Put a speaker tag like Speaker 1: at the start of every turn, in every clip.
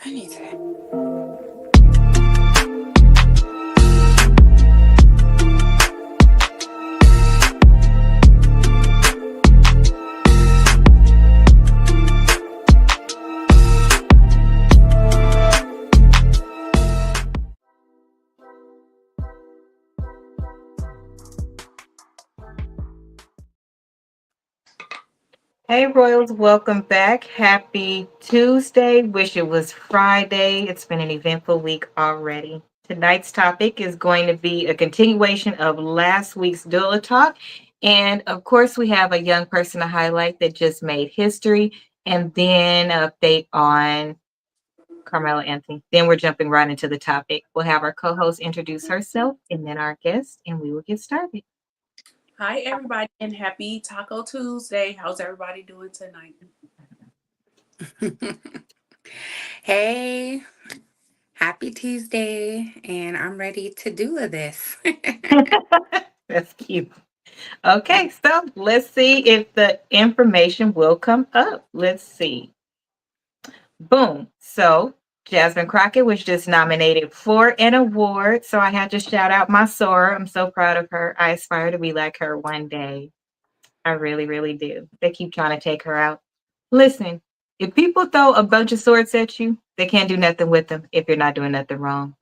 Speaker 1: I need to.
Speaker 2: Hey Royals, welcome back. Happy Tuesday. Wish it was Friday. It's been an eventful week already. Tonight's topic is going to be a continuation of last week's Doula Talk. And of course, we have a young person to highlight that just made history, and then an update on Carmela Anthony. Then we're jumping right into the topic. We'll have our co host introduce herself and then our guest, and we will get started.
Speaker 1: Hi, everybody, and happy Taco Tuesday. How's everybody doing tonight?
Speaker 3: Hey, happy Tuesday, and I'm ready to do this.
Speaker 2: That's cute. Okay, so let's see if the information will come up. Let's see. Boom. So Jasmine Crockett was just nominated for an award. So I had to shout out my Sora. I'm so proud of her. I aspire to be like her one day. I really, really do. They keep trying to take her out. Listen, if people throw a bunch of swords at you, they can't do nothing with them if you're not doing nothing wrong.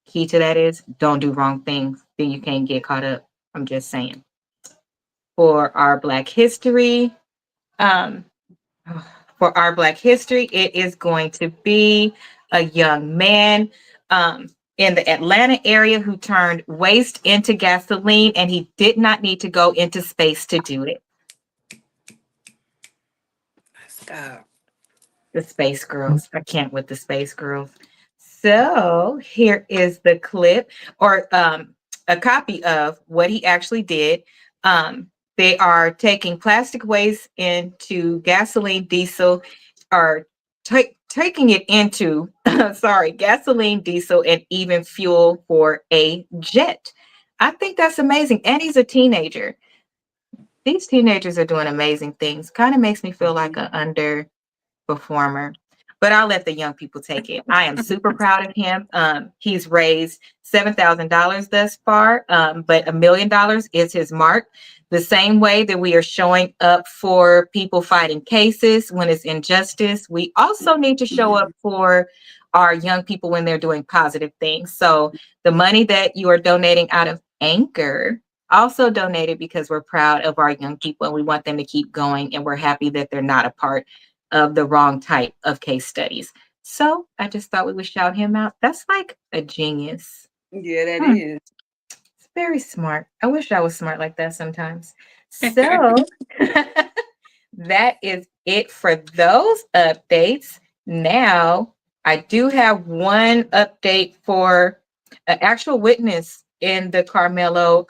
Speaker 2: Key to that is don't do wrong things. Then you can't get caught up. I'm just saying. For our Black History, um, it is going to be a young man in the Atlanta area who turned waste into gasoline, and he did not need to go into space to do it.
Speaker 3: Let's go.
Speaker 2: The Space Girls. I can't with the Space Girls. So here is the clip or a copy of what he actually did. They are taking plastic waste into gasoline, diesel, or taking it into, gasoline, diesel, and even fuel for a jet. I think that's amazing. And he's a teenager. These teenagers are doing amazing things. Kind of makes me feel like an underperformer, but I'll let the young people take it. I am super proud of him. He's raised $7,000 thus far, but $1 million is his mark. The same way that we are showing up for people fighting cases when it's injustice, we also need to show up for our young people when they're doing positive things. So the money that you are donating out of Anchor also donated because we're proud of our young people and we want them to keep going, and we're happy that they're not a part of the wrong type of case studies. So I just thought we would shout him out. That's like a genius.
Speaker 1: Yeah, that
Speaker 2: Hmm,
Speaker 1: is.
Speaker 2: it's very smart. I wish I was smart like that sometimes. So that is it for those updates. Now, I do have one update for an actual witness in the Carmelo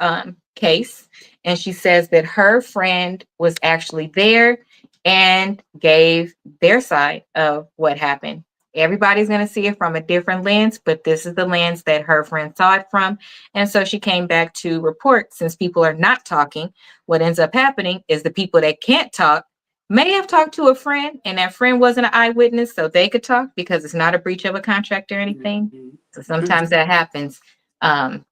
Speaker 2: case. And she says that her friend was actually there and gave their side of what happened. Everybody's going to see it from a different lens, but this is the lens that her friend saw it from. And so she came back to report, since people are not talking, what ends up happening is the people that can't talk may have talked to a friend, and that friend wasn't an eyewitness, so they could talk because it's not a breach of a contract or anything.
Speaker 1: Mhm.
Speaker 2: So sometimes that happens. Um,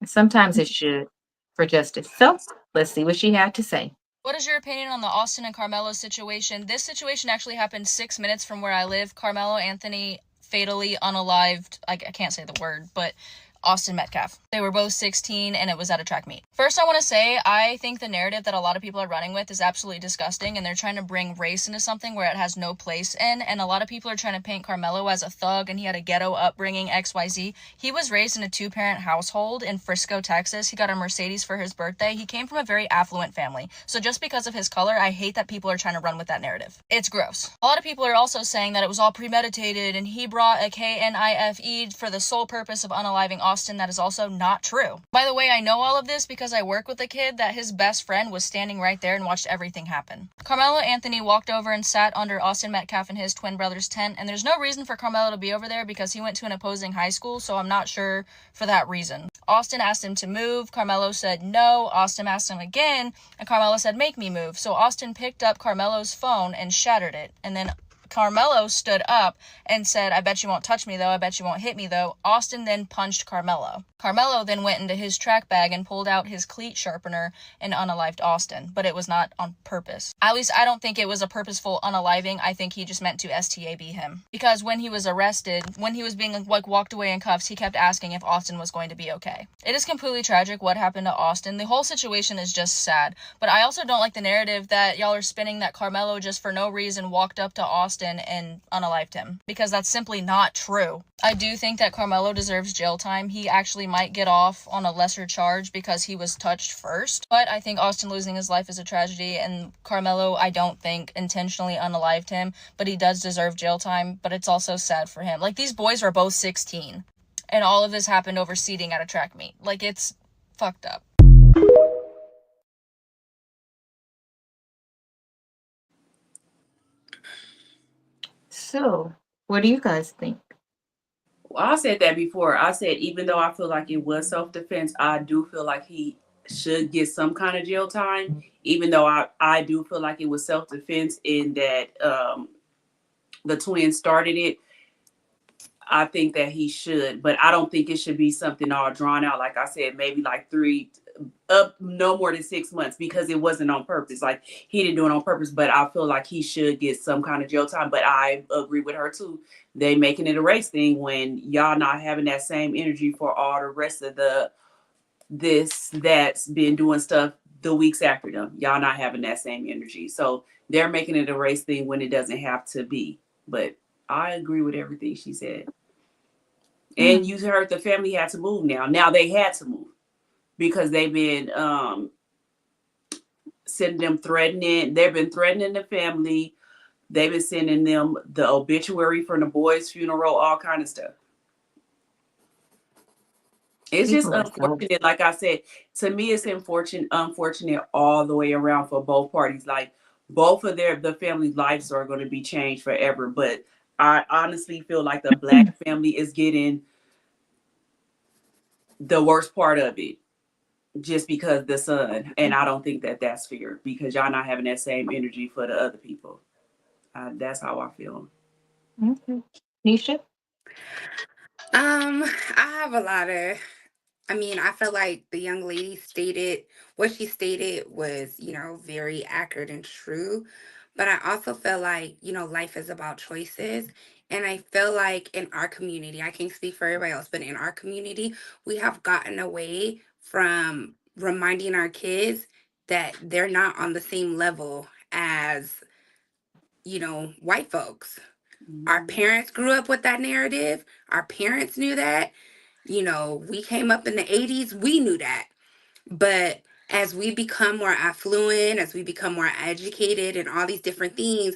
Speaker 2: Sometimes it should for justice. So let's see what she had to say.
Speaker 4: What is your opinion on the Austin and Carmelo situation? This situation actually happened 6 minutes from where I live. Carmelo Anthony fatally unalived, I can't say the word, but Austin Metcalf. They were both 16 and it was at a track meet. First, I want to say I think the narrative that a lot of people are running with is absolutely disgusting, and they're trying to bring race into something where it has no place in, and a lot of people are trying to paint Carmelo as a thug and he had a ghetto upbringing, XYZ. He was raised in a 2-parent household in Frisco, Texas. He got a Mercedes for his birthday. He came from a very affluent family. So just because of his color, I hate that people are trying to run with that narrative. It's gross. A lot of people are also saying that it was all premeditated and he brought a KNIFE for the sole purpose of unaliving Austin. That is also not true. By the way, I know all of this because I work with a kid that his best friend was standing right there and watched everything happen. Carmelo Anthony walked over and sat under Austin Metcalf and his twin brother's tent, and there's no reason for Carmelo to be over there because he went to an opposing high school, so I'm not sure for that reason. Austin asked him to move. Carmelo said no. Austin asked him again, and Carmelo said, "Make me move." So Austin picked up Carmelo's phone and shattered it, and then Carmelo stood up and said, "I bet you won't touch me though, I bet you won't hit me though." Austin then punched Carmelo. Carmelo then went into his track bag and pulled out his cleat sharpener and unalived Austin, but it was not on purpose. At least I don't think it was a purposeful unaliving. I think he just meant to STAB him. Because when he was arrested, when he was being walked away in cuffs, he kept asking if Austin was going to be okay. It is completely tragic what happened to Austin. The whole situation is just sad, but I also don't like the narrative that y'all are spinning that Carmelo just for no reason walked up to Austin and unalived him, because that's simply not true. I do think that Carmelo deserves jail time. He actually might get off on a lesser charge because he was touched first, but I think Austin losing his life is a tragedy, and Carmelo, I don't think, intentionally unalived him, but he does deserve jail time, but it's also sad for him. Like, these boys were both 16, and all of this happened over seating at a track meet. Like, it's fucked up.
Speaker 2: So, what do you guys think?
Speaker 1: Well, I said that before. I said even though I feel like it was self-defense, I do feel like he should get some kind of jail time. Even though I do feel like it was self-defense in that the twins started it. I think that he should, but I don't think it should be something all drawn out. Like I said, maybe like no more than 6 months, because it wasn't on purpose. Like, he didn't do it on purpose, but I feel like he should get some kind of jail time. But I agree with her too. They making it a race thing when y'all not having that same energy for all the rest of that's been doing stuff the weeks after them. Y'all not having that same energy. So they're making it a race thing when it doesn't have to be. But I agree with everything she said. And you heard the family had to move now. Now they had to move because they've been sending them threatening. They've been threatening the family. They've been sending them the obituary from the boys' funeral, all kind of stuff. It's just unfortunate. Like I said, to me, it's unfortunate all the way around for both parties. Like, both of the family's lives are going to be changed forever. But I honestly feel like the Black family is getting the worst part of it, just because the son. And I don't think that that's fair, because y'all not having that same energy for the other people. That's how I feel.
Speaker 2: Okay. Nisha?
Speaker 3: I have a lot of, I feel like the young lady stated what she stated was, very accurate and true. But I also feel like, life is about choices. And I feel like in our community, I can't speak for everybody else, but in our community, we have gotten away from reminding our kids that they're not on the same level as, white folks. Our parents grew up with that narrative. Our parents knew that. We came up in the 80s, we knew that. But as we become more affluent, as we become more educated and all these different things,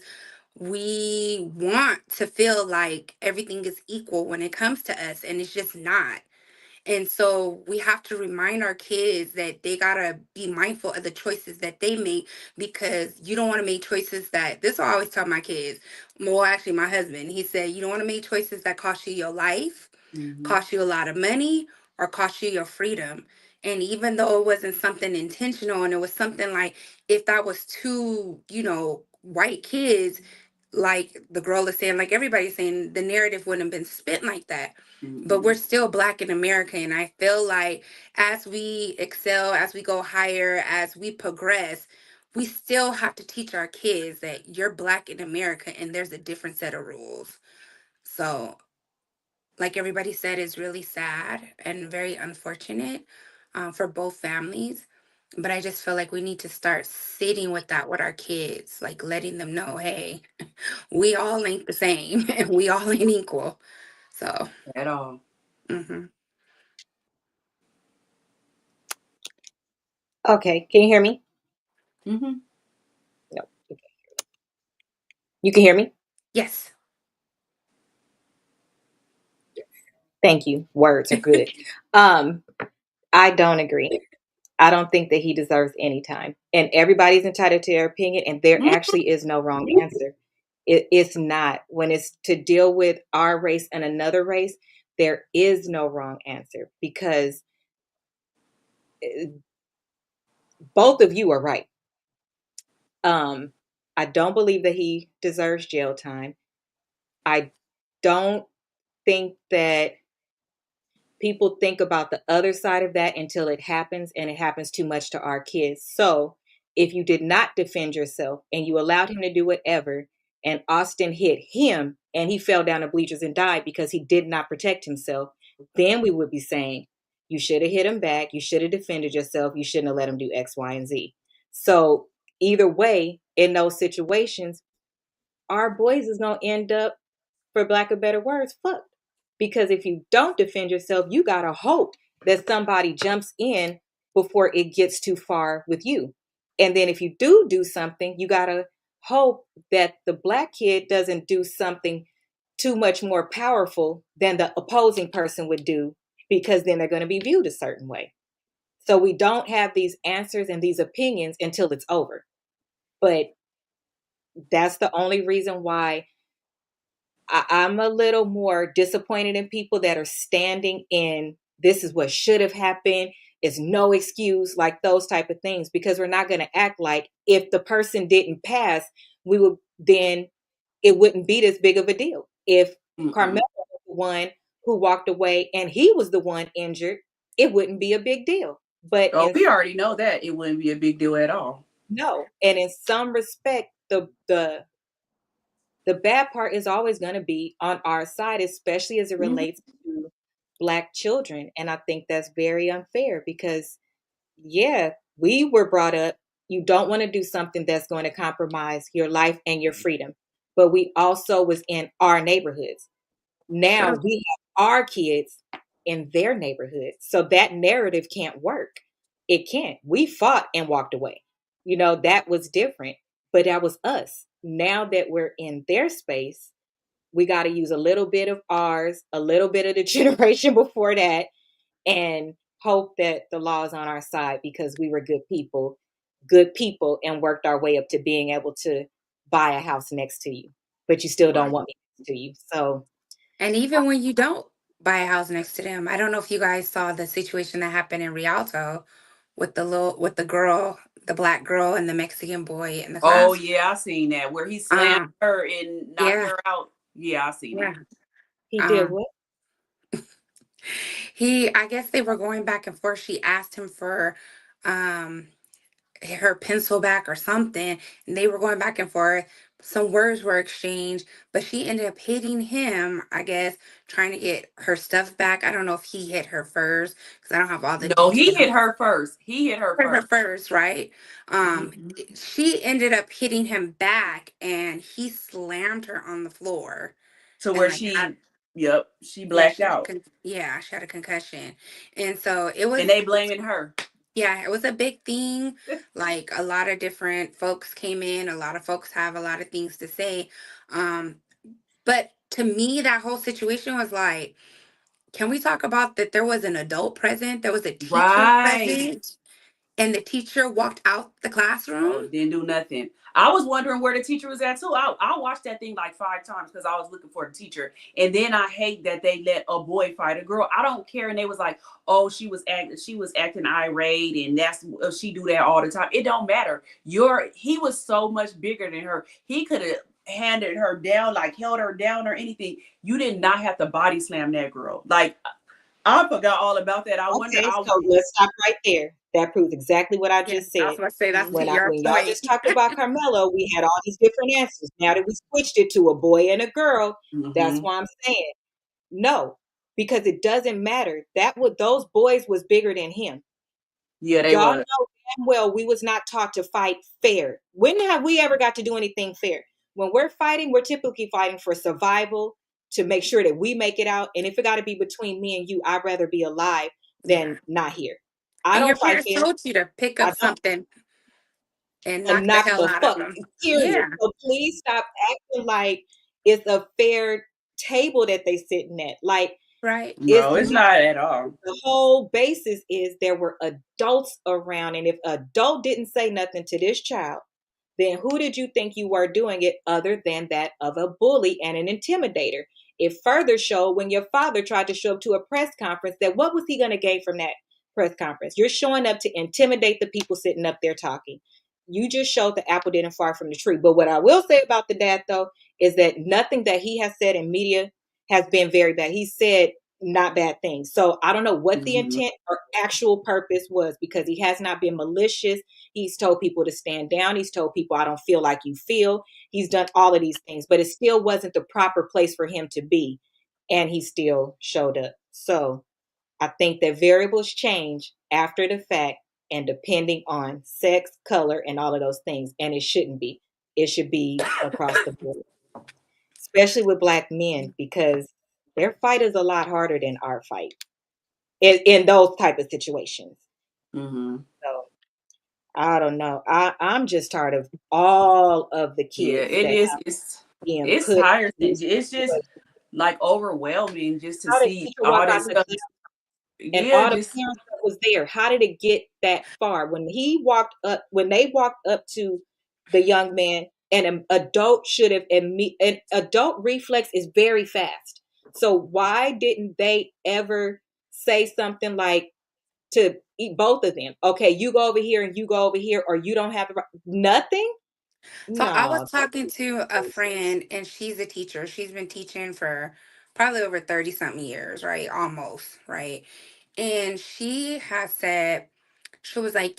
Speaker 3: we want to feel like everything is equal when it comes to us, and it's just not. And so we have to remind our kids that they gotta be mindful of the choices that they make, because you don't want to make choices that, this I always tell my kids, well, actually my husband, he said, you don't want to make choices that cost you your life, cost you a lot of money, or cost you your freedom. And even though it wasn't something intentional, and it was something like, if that was two, white kids, like the girl is saying, like everybody's saying, the narrative wouldn't have been spit like that. But we're still Black in America. And I feel like as we excel, as we go higher, as we progress, we still have to teach our kids that you're Black in America and there's a different set of rules. So, like everybody said, is really sad and very unfortunate for both families. But I just feel like we need to start sitting with that with our kids, like letting them know, hey, we all ain't the same and we all ain't equal. So,
Speaker 1: At all.
Speaker 3: hmm
Speaker 5: Okay, can you hear me?
Speaker 1: Mm-hmm.
Speaker 5: No. You can hear me?
Speaker 3: yes.
Speaker 5: Thank you. Words are good. I don't agree. I don't think that he deserves any time. And everybody's entitled to their opinion, and there actually is no wrong answer. It's not. When it's to deal with our race and another race, there is no wrong answer, because both of you are right. I don't believe that he deserves jail time. I don't think that people think about the other side of that until it happens, and it happens too much to our kids. So if you did not defend yourself and you allowed him to do whatever, and Austin hit him and he fell down the bleachers and died because he did not protect himself, then we would be saying, you should have hit him back. You should have defended yourself. You shouldn't have let him do X, Y, and Z. So either way, in those situations, our boys is going to end up, for lack of better words, fucked. Because if you don't defend yourself, you got to hope that somebody jumps in before it gets too far with you. And then if you do something, you got to hope that the black kid doesn't do something too much more powerful than the opposing person would do, because then they're going to be viewed a certain way. So we don't have these answers and these opinions until it's over. But that's the only reason why I'm a little more disappointed in people that are standing in this is what should have happened. It's no excuse, like those type of things, because we're not going to act like if the person didn't pass, we would then it wouldn't be this big of a deal. If Carmelo was the one who walked away and he was the one injured, it wouldn't be a big deal. But
Speaker 1: we already know that it wouldn't be a big deal at all.
Speaker 5: No, and in some respect, the bad part is always going to be on our side, especially as it relates to Black children. And I think that's very unfair because, yeah, we were brought up, you don't want to do something that's going to compromise your life and your freedom. But we also was in our neighborhoods. Now we have our kids in their neighborhoods. So that narrative can't work. It can't. We fought and walked away. That was different, but that was us. Now that we're in their space, we got to use a little bit of ours, a little bit of the generation before that, and hope that the law is on our side because we were good people, and worked our way up to being able to buy a house next to you. But you still don't want me next to you. So,
Speaker 3: And even when you don't buy a house next to them, I don't know if you guys saw the situation that happened in Rialto with the girl, the black girl and the Mexican boy in the class.
Speaker 1: Oh yeah, I seen that where he slammed her and knocked her out. Yeah, I seen that.
Speaker 5: He did what?
Speaker 3: I guess they were going back and forth. She asked him for her pencil back or something, and they were going back and forth. Some words were exchanged, but she ended up hitting him, I guess, trying to get her stuff back. I don't know if he hit her first because I don't have all the
Speaker 1: No,
Speaker 3: details.
Speaker 1: he hit her first.
Speaker 3: Her first, right? She ended up hitting him back, and he slammed her on the floor.
Speaker 1: To
Speaker 3: And
Speaker 1: where
Speaker 3: like
Speaker 1: she blacked out.
Speaker 3: she had a concussion, and so it was.
Speaker 1: And they blaming her.
Speaker 3: Yeah, it was a big thing. Like a lot of different folks came in. A lot of folks have a lot of things to say. But to me, that whole situation was like, can we talk about that? There was an adult present. There was a teacher present, and the teacher walked out the classroom.
Speaker 1: Didn't do nothing. I was wondering where the teacher was at too. I watched that thing like 5 times because I was looking for the teacher. And then I hate that they let a boy fight a girl. I don't care. And they was like, oh, she was acting irate, and she do that all the time. It don't matter. He was so much bigger than her. He could have handed her down, like held her down or anything. You did not have to body slam that girl. Like, I forgot all about that.
Speaker 5: So let's stop right there. That proves exactly what I just said.
Speaker 3: I was going to say that's
Speaker 5: when
Speaker 3: your
Speaker 5: y'all
Speaker 3: point.
Speaker 5: just talked about Carmelo, we had all these different answers. Now that we switched it to a boy and a girl, that's why I'm saying no, because it doesn't matter. Those boys was bigger than him.
Speaker 1: Yeah, they
Speaker 5: y'all
Speaker 1: was.
Speaker 5: know damn well we was not taught to fight fair. When have we ever got to do anything fair? When we're fighting, we're typically fighting for survival, to make sure that we make it out. And if it got to be between me and you, I'd rather be alive than not here. I don't fight fair.
Speaker 3: Told you to pick up something and knock
Speaker 5: knock
Speaker 3: the hell out of them.
Speaker 5: Period. Yeah. So please stop acting like it's a fair table that they sitting at. Like,
Speaker 3: right?
Speaker 1: No, it's not at all.
Speaker 5: The whole basis is there were adults around, and if an adult didn't say nothing to this child, then who did you think you were doing it other than that of a bully and an intimidator? It further showed when your father tried to show up to a press conference that what was he going to gain from that press conference? You're showing up to intimidate the people sitting up there talking. you just showed the apple didn't fall from the tree. But what I will say about the dad, though, is that nothing that he has said in media has been very bad. He said not bad things. So I don't know what the
Speaker 1: Mhm.
Speaker 5: intent or actual purpose was, because he has not been malicious. He's told people to stand down. He's told people, I don't feel like you feel. He's done all of these things, but it still wasn't the proper place for him to be. And he still showed up. So I think that variables change after the fact and depending on sex, color, and all of those things. And it shouldn't be. It should be across the board, especially with Black men, because their fight is a lot harder than our fight in those type of situations.
Speaker 1: Mhm.
Speaker 5: So I don't know. I'm just tired of all of the
Speaker 1: Yeah,
Speaker 5: kids
Speaker 1: it
Speaker 5: that
Speaker 1: is.
Speaker 5: have been
Speaker 1: It's
Speaker 5: put
Speaker 1: tiresome.
Speaker 5: in these
Speaker 1: It's just
Speaker 5: situations.
Speaker 1: like overwhelming just to
Speaker 5: How did
Speaker 1: see
Speaker 5: teacher walk
Speaker 1: all
Speaker 5: out
Speaker 1: this
Speaker 5: his
Speaker 1: stuff.
Speaker 5: and
Speaker 1: Yeah,
Speaker 5: all the
Speaker 1: just
Speaker 5: parents that was there? How did it get that far? When they walked up to the young man, and an adult should have, an adult reflex is very fast. So why didn't they ever say something like to both of them? Okay, you go over here and you go over here, or you don't have the right, nothing.
Speaker 3: So I was
Speaker 5: No, that's
Speaker 3: talking to a friend, and she's a teacher. She's been teaching for probably over 30 something years, right? Almost, right? And she has said, she was like,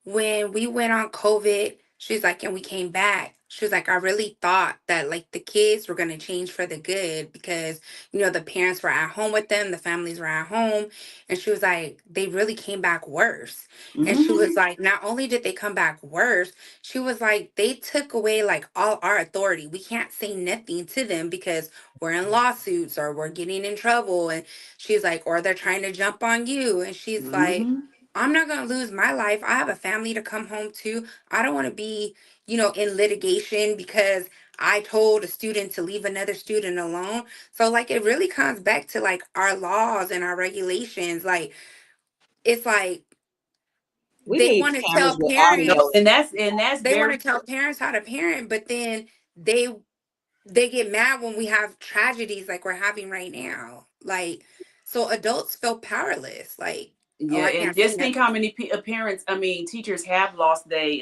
Speaker 3: when we went on COVID, she's like, and we came back, she was like, I really thought that like the kids were going to change for the good because, the parents were at home with them, the families were at home. And she was like, they really came back worse. And she was
Speaker 1: mhm.
Speaker 3: like, not only did they come back worse, she was like, they took away like all our authority. We can't say nothing to them because we're in lawsuits or we're getting in trouble. And she's like, or they're trying to jump on you. And she's like,
Speaker 1: Mhm.
Speaker 3: I'm not going to lose my life. I have a family to come home to. I don't want to be, in litigation because I told a student to leave another student alone. So, like, it really comes back to like our laws and our regulations. Like, it's like
Speaker 5: we
Speaker 3: they
Speaker 5: need
Speaker 3: want to
Speaker 5: cameras
Speaker 3: tell
Speaker 5: with
Speaker 1: No,
Speaker 5: audio.
Speaker 3: parents,
Speaker 1: and that's
Speaker 3: they want to
Speaker 1: very
Speaker 3: tell parents how to parent, but then they get mad when we have tragedies like we're having right now. Like, so adults feel powerless. Like, oh,
Speaker 1: yeah,
Speaker 3: I
Speaker 1: and
Speaker 3: can't say
Speaker 1: just think how
Speaker 3: nothing.
Speaker 1: many parents, I mean, teachers have lost their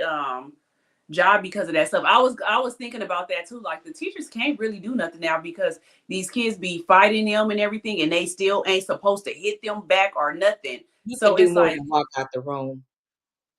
Speaker 1: job because of that stuff. I was thinking about that too. Like the teachers can't really do nothing now because these kids be fighting them and everything, and they still ain't supposed to hit them back or nothing.
Speaker 5: You can
Speaker 1: So
Speaker 5: do
Speaker 1: it's
Speaker 5: more
Speaker 1: like
Speaker 5: than walk out the room.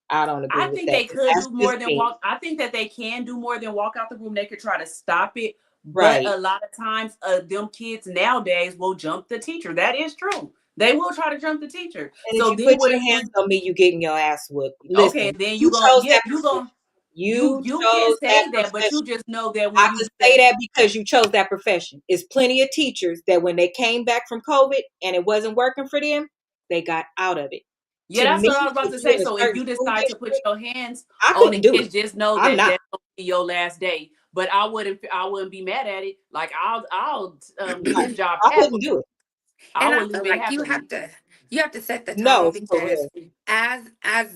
Speaker 5: I don't
Speaker 1: I
Speaker 5: agree with
Speaker 1: think
Speaker 5: that.
Speaker 1: they
Speaker 5: But
Speaker 1: could
Speaker 5: that's
Speaker 1: do
Speaker 5: just
Speaker 1: more than
Speaker 5: me.
Speaker 1: walk. I think that they can do more than walk out the room. They could try to stop it, but
Speaker 5: Right.
Speaker 1: a lot of times, them kids nowadays will jump the teacher. That is true. They will try to jump the teacher.
Speaker 5: And if
Speaker 1: So
Speaker 5: you
Speaker 1: then,
Speaker 5: put
Speaker 1: what
Speaker 5: your
Speaker 1: if you?
Speaker 5: hands on me, you getting your ass whooped.
Speaker 1: Okay,
Speaker 5: Listen,
Speaker 1: then
Speaker 5: you
Speaker 1: you going
Speaker 5: chose
Speaker 1: yeah,
Speaker 5: that
Speaker 1: you going
Speaker 5: profession. You
Speaker 1: you can
Speaker 5: chose that
Speaker 1: say that, but you
Speaker 5: profession.
Speaker 1: just know that when
Speaker 5: I
Speaker 1: you
Speaker 5: could say
Speaker 1: say
Speaker 5: that because you chose that profession. It's plenty of teachers that when they came back from COVID and it wasn't working for them, they got out of it.
Speaker 1: yeah,
Speaker 5: To
Speaker 1: that's
Speaker 5: me,
Speaker 1: what I was about
Speaker 5: to
Speaker 1: to
Speaker 5: be
Speaker 1: say.
Speaker 5: in a
Speaker 1: So if
Speaker 5: certain
Speaker 1: you
Speaker 5: school
Speaker 1: decide to put
Speaker 5: district,
Speaker 1: your hands
Speaker 5: I
Speaker 1: on the
Speaker 5: couldn't do it.
Speaker 1: kids, just know
Speaker 5: I'm
Speaker 1: that
Speaker 5: not.
Speaker 1: that's gonna be your last day. But I wouldn't be mad at it. Like I'll leave
Speaker 5: No,
Speaker 1: this job
Speaker 5: I
Speaker 1: happily.
Speaker 5: couldn't do it.
Speaker 3: And
Speaker 1: I
Speaker 3: I
Speaker 1: would
Speaker 3: feel
Speaker 1: leave it
Speaker 3: like
Speaker 1: happily.
Speaker 3: you have to set the tone
Speaker 5: No, for
Speaker 3: because
Speaker 5: real.
Speaker 3: as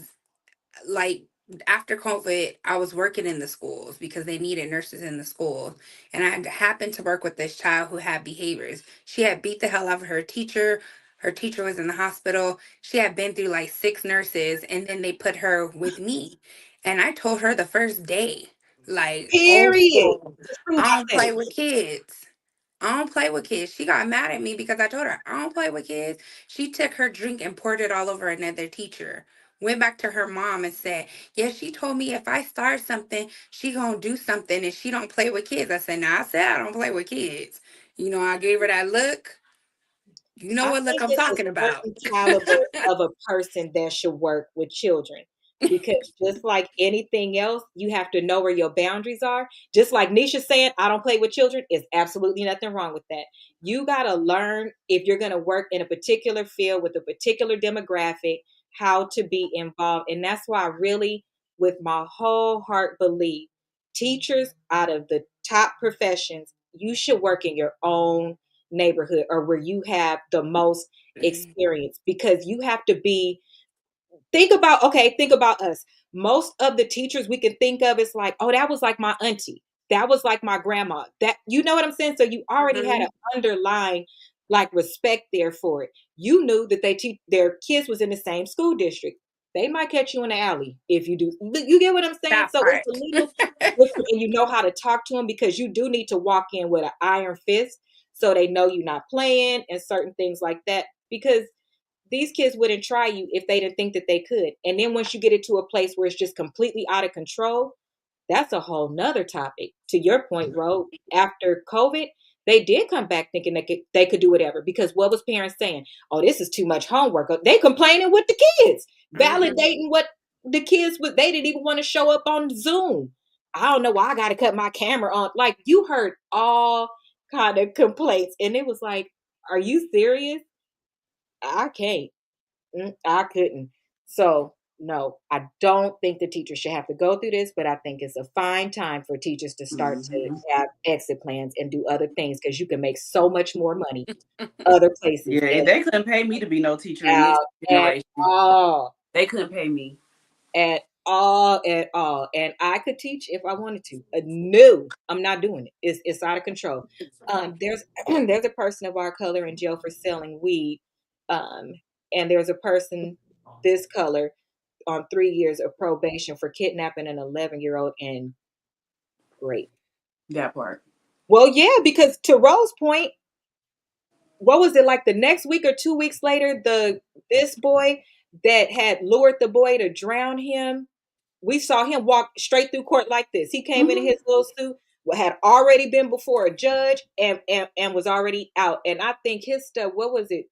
Speaker 3: like after COVID, I was working in the schools because they needed nurses in the schools. And I happened to work with this child who had behaviors. She had beat the hell out of her teacher. Her teacher was in the hospital. She had been through like six nurses, and then they put her with me. And I told her the first day, like,
Speaker 5: Period.
Speaker 3: oh,
Speaker 5: Just prove
Speaker 3: I don't
Speaker 5: myself.
Speaker 3: play with kids. I don't play with kids. She got mad at me because I told her I don't play with kids. She took her drink and poured it all over another teacher. Went back to her mom and said, yeah, she told me if I start something, she gonna do something and she don't play with kids. I said, nah, I said I don't play with kids. I gave her that look. You know
Speaker 5: I
Speaker 3: what look
Speaker 5: think
Speaker 3: I'm
Speaker 5: it's a
Speaker 3: talking about.
Speaker 5: certain caliber of a person that should work with children. Because just like anything else, you have to know where your boundaries are. Just like Nisha saying, I don't play with children, is absolutely nothing wrong with that. You got to learn if you're going to work in a particular field with a particular demographic, how to be involved. And that's why I really, with my whole heart, believe teachers out of the top professions, you should work in your own neighborhood or where you have the most experience because you have to be think about us. Most of the teachers we can think of is like, oh, that was like my auntie, that was like my grandma, that, you know what I'm saying? So you already had
Speaker 3: Mhm.
Speaker 5: an underlying like respect there for it. You knew that they teach their kids was in the same school district. they might catch you in the alley if you do. You get what I'm saying?
Speaker 3: That
Speaker 5: So
Speaker 3: part.
Speaker 5: it's a little different, and you know how to talk to them, because you do need to walk in with an iron fist so they know you're not playing and certain things like that. Because these kids wouldn't try you if they didn't think that they could. And then once you get it to a place where it's just completely out of control, that's a whole nother topic. To your point, Ro, after COVID, they did come back thinking they could do whatever, because what was parents saying? Oh, this is too much homework. They complaining with the kids, validating what the kids would. They didn't even want to show up on Zoom. I don't know why I got to cut my camera on. Like, you heard all kind of complaints, and it was like, are you serious? I can't. I couldn't. So, no, I don't think the teachers should have to go through this, but I think it's a fine time for teachers to start to have exit plans and do other things, because you can make so much more money other places.
Speaker 1: Yeah,
Speaker 5: And
Speaker 1: they couldn't pay me to be no teacher in this
Speaker 5: at
Speaker 1: generation.
Speaker 5: all,
Speaker 1: They couldn't pay me.
Speaker 5: at all, at all. And I could teach if I wanted to. No, I'm not doing it. It's out of control. There's there's a person of our color in jail for selling weed, and there's a person this color on 3 years of probation for kidnapping an 11-year-old and rape.
Speaker 1: That part.
Speaker 5: Well, yeah, because to Rose's point, what was it, like the next week or 2 weeks later, this boy that had lured the boy to drown him, we saw him walk straight through court like this. He came in his little suit, had already been before a judge, and was already out. And I think his stuff, what was it,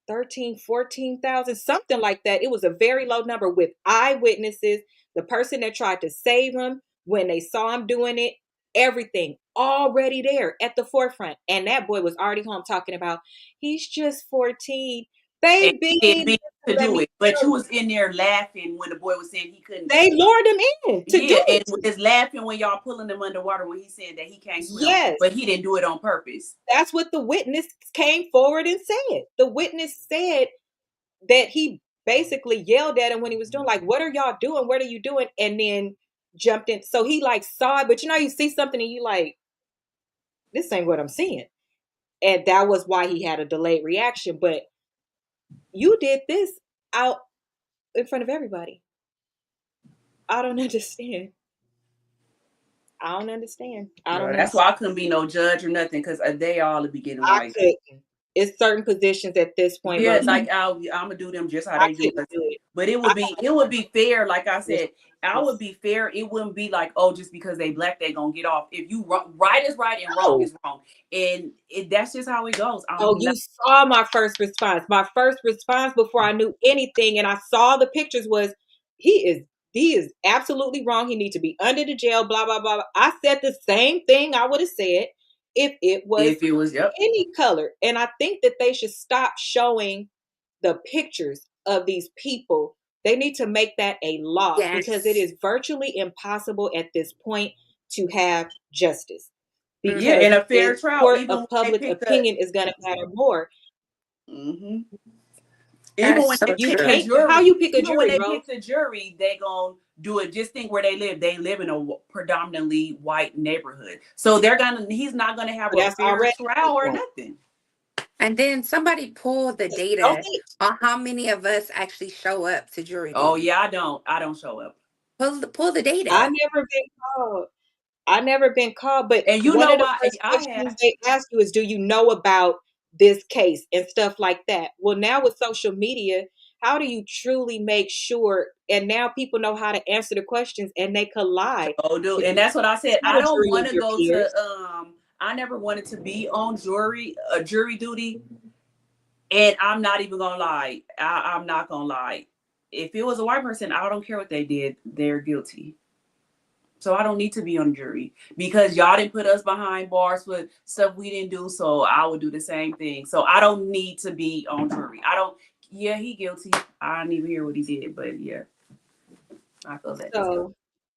Speaker 5: 13, 14,000, something like that. It was a very low number, with eyewitnesses, the person that tried to save him when they saw him doing it, everything already there at the forefront. And that boy was already home talking about, he's just 14.
Speaker 1: And he didn't
Speaker 5: Baby,
Speaker 1: mean to
Speaker 5: let
Speaker 1: do
Speaker 5: me
Speaker 1: it, but
Speaker 5: tell
Speaker 1: you
Speaker 5: you,
Speaker 1: was in there laughing when the boy was saying he couldn't.
Speaker 5: they lured him in to
Speaker 1: Yeah,
Speaker 5: do
Speaker 1: and
Speaker 5: it.
Speaker 1: was laughing when y'all pulling him underwater when he said that he can't swim,
Speaker 5: Yes,
Speaker 1: but he didn't do it on purpose.
Speaker 5: that's what the witness came forward and said. The witness said that he basically yelled at him when he was doing, like, what are y'all doing? What are you doing? And then jumped in. So he like saw it, but you know, you see something and you like, this ain't what I'm seeing. And that was why he had a delayed reaction. But you did this out in front of everybody. I don't understand. I don't understand. I don't
Speaker 1: Girl, that's
Speaker 5: understand.
Speaker 1: why I couldn't be no judge or nothing, because they all would be getting
Speaker 5: I
Speaker 1: like,
Speaker 5: couldn't. It's certain positions at this point,
Speaker 1: yeah,
Speaker 5: Rose.
Speaker 1: like I'm gonna do them just how
Speaker 5: I
Speaker 1: they do
Speaker 5: couldn't
Speaker 1: us.
Speaker 5: do it.
Speaker 1: But it
Speaker 5: I
Speaker 1: would be fair. Like I
Speaker 5: was
Speaker 1: said, I would be fair. It wouldn't be like, oh, just because they black, they gonna get off. If you right is right and wrong
Speaker 5: no.
Speaker 1: is wrong, and that's just how it goes.
Speaker 5: Oh, you saw my first response. My first response before I knew anything, and I saw the pictures, was he is absolutely wrong. He needs to be under the jail. Blah blah blah. I said the same thing I would have said if it was
Speaker 1: If it was, yep.
Speaker 5: any color. And I think that they should stop showing the pictures of these people. They need to make that a law, because it
Speaker 3: Yes.
Speaker 5: is virtually impossible at this point to have justice,
Speaker 1: Yeah,
Speaker 5: because
Speaker 1: and a fair
Speaker 5: the
Speaker 1: trial,
Speaker 5: court
Speaker 1: even
Speaker 5: of
Speaker 1: when they
Speaker 5: public
Speaker 1: pick the.
Speaker 5: opinion is going to matter more.
Speaker 1: Mm-hmm.
Speaker 3: That
Speaker 1: Even
Speaker 3: is
Speaker 1: when
Speaker 3: so
Speaker 1: they
Speaker 5: You
Speaker 1: pick
Speaker 3: true.
Speaker 1: the
Speaker 5: can't. How
Speaker 1: jury,
Speaker 5: you pick a
Speaker 1: even when
Speaker 5: jury,
Speaker 1: they
Speaker 5: Rose?
Speaker 1: pick the jury, they gonna do it. Just think where they live. They live in a predominantly white neighborhood, so he's not gonna have
Speaker 5: But
Speaker 1: a
Speaker 5: that's
Speaker 1: fair
Speaker 5: already
Speaker 1: trial or nothing.
Speaker 3: And then somebody pull the
Speaker 5: don't
Speaker 3: data
Speaker 5: they?
Speaker 3: on how many of us actually show up to jury
Speaker 1: Oh
Speaker 3: duty.
Speaker 1: yeah, I don't show up.
Speaker 3: Pull the
Speaker 5: I
Speaker 3: data.
Speaker 5: never been called. I never been called. But
Speaker 1: And you
Speaker 5: one
Speaker 1: know
Speaker 5: of the
Speaker 1: why
Speaker 5: first
Speaker 1: I
Speaker 5: questions
Speaker 1: have.
Speaker 5: they ask you is, do you know about this case and stuff like that? Well, now with social media, how do you truly make sure? And now people know how to answer the questions, and they could lie.
Speaker 1: Oh, dude,
Speaker 5: Because
Speaker 1: and that's what I said.
Speaker 5: it's not
Speaker 1: I
Speaker 5: a
Speaker 1: don't
Speaker 5: jury
Speaker 1: want
Speaker 5: of
Speaker 1: to
Speaker 5: your
Speaker 1: go
Speaker 5: peers.
Speaker 1: to. I never wanted to be on jury duty, and I'm not even gonna lie. I'm not gonna lie. If it was a white person, I don't care what they did. They're guilty. So I don't need to be on jury, because y'all didn't put us behind bars for stuff we didn't do. So I would do the same thing. So I don't need to be on jury. I don't. Yeah, he guilty. I didn't even hear what he did, but yeah, I feel that.
Speaker 5: So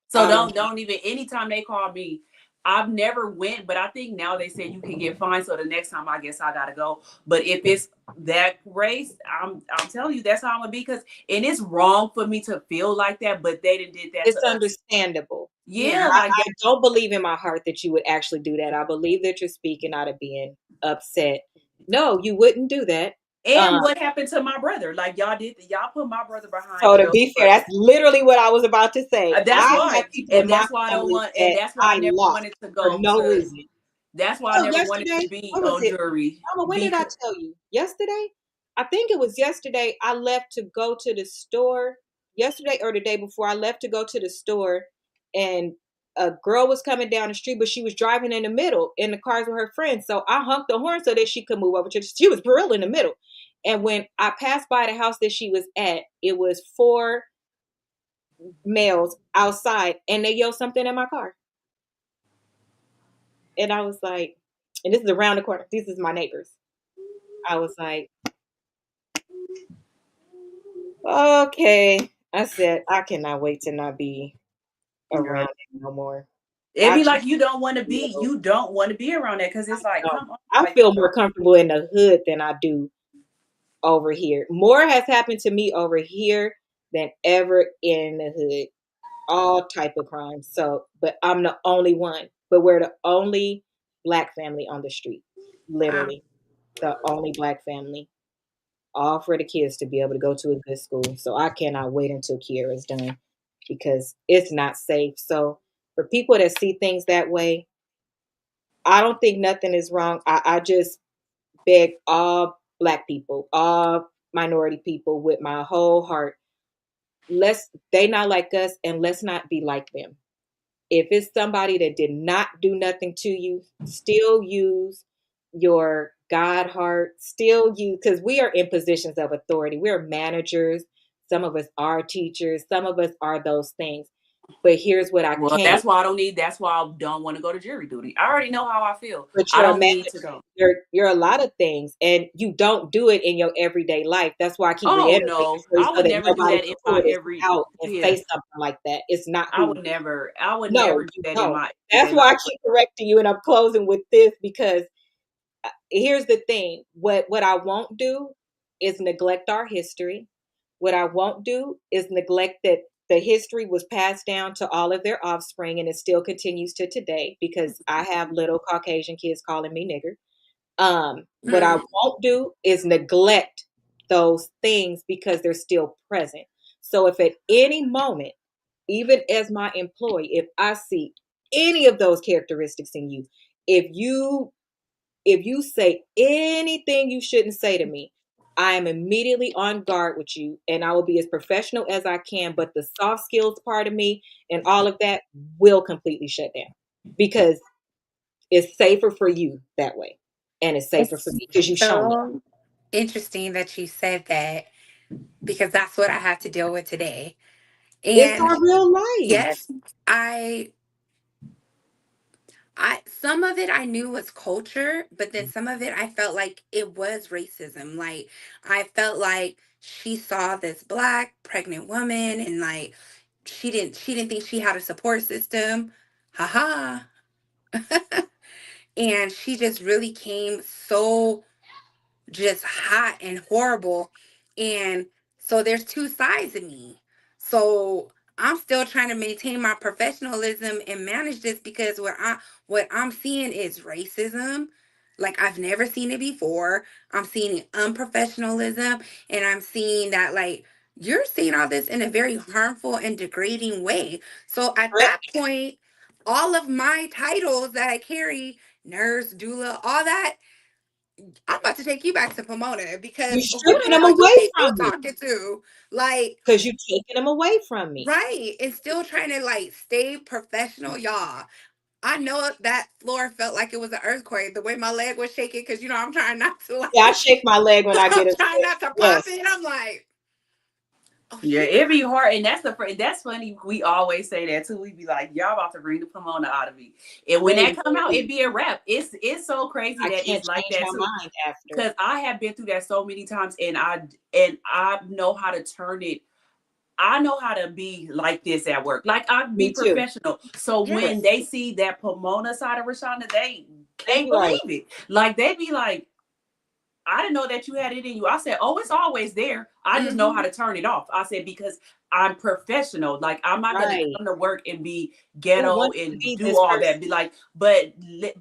Speaker 1: So
Speaker 5: I don't.
Speaker 1: don't even. Anytime they call me, I've never went, but I think now they say you can get fined. So the next time, I guess I gotta go. But if it's that race, I'm telling you, that's how I'm gonna be. And it's wrong for me to feel like that, but they did that to
Speaker 5: It's
Speaker 1: us.
Speaker 5: understandable.
Speaker 1: Yeah,
Speaker 5: I,
Speaker 1: like
Speaker 5: I don't believe in my heart that you would actually do that. I believe that you're speaking out of being upset. No, you wouldn't do that.
Speaker 1: And what happened to my brother? Like y'all put my brother behind
Speaker 5: So to
Speaker 1: jail
Speaker 5: be fair,
Speaker 1: for
Speaker 5: that's literally what I was about to say.
Speaker 1: that's
Speaker 5: I have
Speaker 1: why.
Speaker 5: people in
Speaker 1: And
Speaker 5: my
Speaker 1: that's why I don't
Speaker 5: family
Speaker 1: want and
Speaker 5: that
Speaker 1: that's why I
Speaker 5: I
Speaker 1: never
Speaker 5: lost
Speaker 1: wanted to
Speaker 5: for
Speaker 1: go
Speaker 5: no
Speaker 1: to
Speaker 5: reason.
Speaker 1: that's why I
Speaker 5: Oh,
Speaker 1: never wanted to
Speaker 5: yesterday,
Speaker 1: be
Speaker 5: what was
Speaker 1: on
Speaker 5: it?
Speaker 1: jury.
Speaker 5: Mama, when did I tell you? Yesterday? I think it was yesterday. I left to go to the store. Yesterday or the day before, I left to go to the store, and a girl was coming down the street, but she was driving in the middle in the cars with her friends. So I honked the horn so that she could move over to. She was real in the middle. And when I passed by the house that she was at, it was 4 males outside, and they yelled something in my car. And I was like, and this is around the corner. These is my neighbors. I was like, okay. I said, I cannot wait to not be
Speaker 1: Girl.
Speaker 5: around it no more.
Speaker 1: It'd
Speaker 5: I
Speaker 1: be
Speaker 5: just
Speaker 1: like you don't want to be around that because it's like, come on.
Speaker 5: I
Speaker 1: Like,
Speaker 5: feel more comfortable in the hood than I do over here. More has happened to me over here than ever in the hood. All type of crimes. So, but I'm the only one. But we're the only black family on the street.
Speaker 3: Wow.
Speaker 5: Literally, the only black family. All for the kids to be able to go to a good school. So I cannot wait until Kiara's done because it's not safe. So for people that see things that way, I don't think nothing is wrong. I just beg all black people, all minority people with my whole heart, they not like us and let's not be like them. If it's somebody that did not do nothing to you, still use your God heart, still use, because we are in positions of authority. We're managers. Some of us are teachers. Some of us are those things. But here's what I
Speaker 1: well,
Speaker 5: can't.
Speaker 1: that's why I don't want to go to jury duty. I already know how I feel.
Speaker 5: But
Speaker 1: I
Speaker 5: you're a
Speaker 1: don't need to
Speaker 5: manager.
Speaker 1: go.
Speaker 5: You're a lot of things, and you don't do it in your everyday life. That's why I keep
Speaker 1: Oh
Speaker 5: reiterating
Speaker 1: no.
Speaker 5: for you
Speaker 1: I
Speaker 5: so
Speaker 1: would
Speaker 5: that
Speaker 1: never do
Speaker 5: nobody
Speaker 1: that
Speaker 5: can
Speaker 1: in
Speaker 5: pull
Speaker 1: my
Speaker 5: this
Speaker 1: every
Speaker 5: out and
Speaker 1: yeah.
Speaker 5: say something like that. It's not who.
Speaker 1: I would
Speaker 5: No,
Speaker 1: never do
Speaker 5: you
Speaker 1: that in
Speaker 5: don't.
Speaker 1: my
Speaker 5: That's
Speaker 1: everyday
Speaker 5: why
Speaker 1: life.
Speaker 5: I keep correcting you, and I'm closing with this because here's the thing. What I won't do is neglect our history. What I won't do is neglect that the history was passed down to all of their offspring and it still continues to today because I have little Caucasian kids calling me nigger. What I
Speaker 3: Mm.
Speaker 5: won't do is neglect those things because they're still present. So if at any moment, even as my employee, if I see any of those characteristics in you, if you if you say anything you shouldn't say to me, I am immediately on guard with you and I will be as professional as I can. But the soft skills part of me and all of that will completely shut down because it's safer for you that way. And it's safer for
Speaker 3: It's
Speaker 5: me because you've shown it.
Speaker 3: so interesting that you said that because that's what I have to deal with today.
Speaker 5: It's
Speaker 3: And
Speaker 5: our real life.
Speaker 3: yes, I some of it I knew was culture, but then some of it I felt like it was racism. Like I felt like she saw this black pregnant woman and like she didn't think she had a support system. Haha. And she just really came so just hot and horrible. And so there's two sides of me. So I'm still trying to maintain my professionalism and manage this because what I'm seeing is racism. Like I've never seen it before. I'm seeing unprofessionalism and I'm seeing that like you're seeing all this in a very harmful and degrading way. So at that point, all of my titles that I carry, nurse, doula, all that, I'm about to take you back to Pomona
Speaker 5: You're
Speaker 3: because who
Speaker 5: stripping
Speaker 3: the
Speaker 5: them
Speaker 3: hell you
Speaker 5: away
Speaker 3: think you
Speaker 5: from me
Speaker 3: talking to? Like,
Speaker 5: because you're taking them away from me.
Speaker 3: right. And still trying to like stay professional, y'all. I know that floor felt like it was an earthquake. The way my leg was shaking, because I'm trying not to
Speaker 5: Yeah, I
Speaker 3: like
Speaker 5: shake my leg when I get
Speaker 3: I'm
Speaker 5: upset.
Speaker 3: trying not to pop
Speaker 5: Yes.
Speaker 3: it. I'm like, oh
Speaker 1: Yeah,
Speaker 3: shit.
Speaker 1: it'd be hard, and that's funny. We always say that too. We be like, "Y'all about to bring the Pomona out of me," and when that come out, it be a wrap. It's so crazy
Speaker 5: I
Speaker 1: that
Speaker 5: can't
Speaker 1: it's like
Speaker 5: change
Speaker 1: that
Speaker 5: my
Speaker 1: too.
Speaker 5: mind after.
Speaker 1: Because I have been through that so many times, and I know how to turn it. I know how to be like this at work. Like I be
Speaker 5: Me too.
Speaker 1: professional. So when
Speaker 3: Yes.
Speaker 1: they see that Pomona side of Rashonda, they
Speaker 5: They
Speaker 1: can't
Speaker 5: be like,
Speaker 1: believe it. Like they be like, I didn't know that you had it in you. I said, oh, it's always there. I just know how
Speaker 3: Mm-hmm.
Speaker 1: to turn it off. I said, because I'm professional. Like, I'm not going to
Speaker 5: right.
Speaker 1: come to work and be
Speaker 5: Who
Speaker 1: ghetto
Speaker 5: wants to
Speaker 1: and
Speaker 5: be
Speaker 1: do
Speaker 5: this
Speaker 1: all
Speaker 5: person?
Speaker 1: that. Be like, but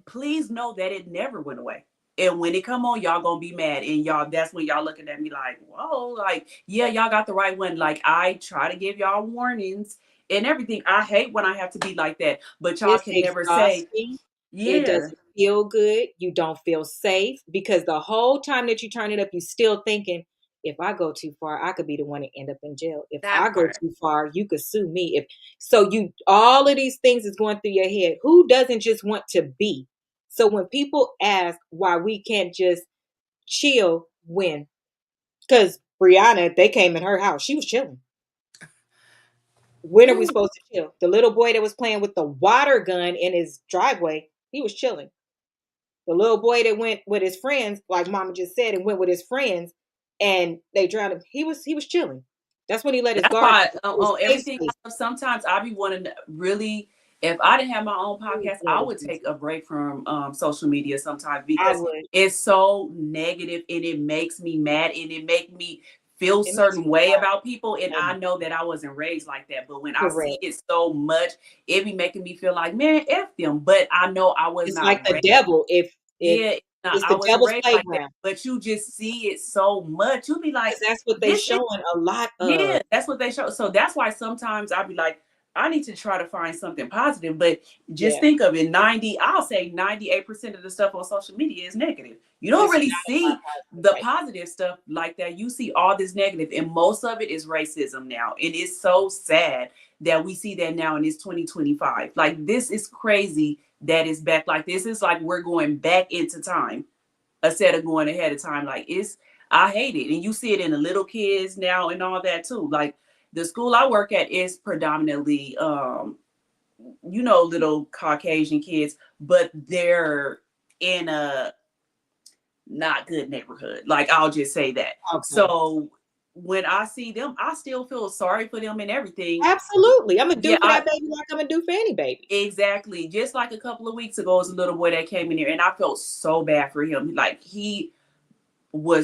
Speaker 1: please know that it never went away. And when it come on, y'all gonna be mad. And y'all, that's when y'all looking at me like, whoa, like, yeah, y'all got the right one. Like, I try to give y'all warnings and everything. I hate when I have to be like that. But y'all
Speaker 5: It's
Speaker 1: can never say,
Speaker 5: exhausting. It
Speaker 1: yeah.
Speaker 5: doesn't feel good. You don't feel safe because the whole time that you turn it up, you still thinking, if I go too far, I could be the one to end up in jail. If I
Speaker 3: That
Speaker 5: go
Speaker 3: part.
Speaker 5: too far, you could sue me. If so, you all of these things is going through your head. Who doesn't just want to be? So when people ask why we can't just chill, when because Brianna, they came in her house, she was chilling. When are we
Speaker 3: Ooh,
Speaker 5: supposed to chill? The little boy that was playing with the water gun in his driveway, he was chilling. The little boy that went with his friends, like Mama just said, and went with his friends, and they drowned him. He was chilling. That's when he let his
Speaker 1: That's
Speaker 5: guard
Speaker 1: why
Speaker 5: down. It was
Speaker 1: on
Speaker 5: safe
Speaker 1: everything
Speaker 5: space.
Speaker 1: sometimes I be wanting to really, if I didn't have my own
Speaker 5: Oh,
Speaker 1: podcast, I
Speaker 5: blood of
Speaker 1: would
Speaker 5: Jesus.
Speaker 1: take a break from social media sometimes
Speaker 5: I
Speaker 1: because
Speaker 5: would.
Speaker 1: it's so negative and it makes me mad and it make me feel
Speaker 5: It makes
Speaker 1: certain
Speaker 5: you
Speaker 1: way
Speaker 5: cry.
Speaker 1: about people. And
Speaker 5: Yeah,
Speaker 1: I know that I wasn't raised like that. But when I see
Speaker 5: correct.
Speaker 1: it so much, it be making me feel like, man, F them. But I know I was
Speaker 5: It's
Speaker 1: not
Speaker 5: like the
Speaker 1: raised.
Speaker 5: devil. If
Speaker 1: Yeah, nah,
Speaker 5: it's
Speaker 1: I
Speaker 5: the
Speaker 1: wasn't
Speaker 5: devil's
Speaker 1: raised like that.
Speaker 5: playground,
Speaker 1: But you just see it so much. You be like,
Speaker 5: because that's what they
Speaker 1: this
Speaker 5: showing a lot
Speaker 1: yeah,
Speaker 5: of.
Speaker 1: that's what they show. So that's why sometimes I'll be like, I need to try to find something positive. But just
Speaker 5: Yeah,
Speaker 1: think of it, I'll say 98% of the stuff on social media is negative. You don't
Speaker 5: it's
Speaker 1: really
Speaker 5: not a lot
Speaker 1: see
Speaker 5: positive,
Speaker 1: the
Speaker 5: right?
Speaker 1: positive stuff like that. You see all this negative, and most of it is racism now. And it's so sad that we see that now in this 2025. Like, this is crazy that it's back like this. It's like we're going back into time instead of going ahead of time. Like, it's I hate it. And you see it in the little kids now and all that too. Like, the school I work at is predominantly little Caucasian kids, but they're in a not good neighborhood. Like, I'll just say that.
Speaker 5: Okay.
Speaker 1: So when I see them, I still feel sorry for them and everything.
Speaker 5: Absolutely. I'm gonna
Speaker 1: Yeah,
Speaker 5: do for that baby like I'm gonna do for any baby.
Speaker 1: exactly. Just like a couple of weeks ago, was a little boy that came in here and I felt so bad for him. Like, he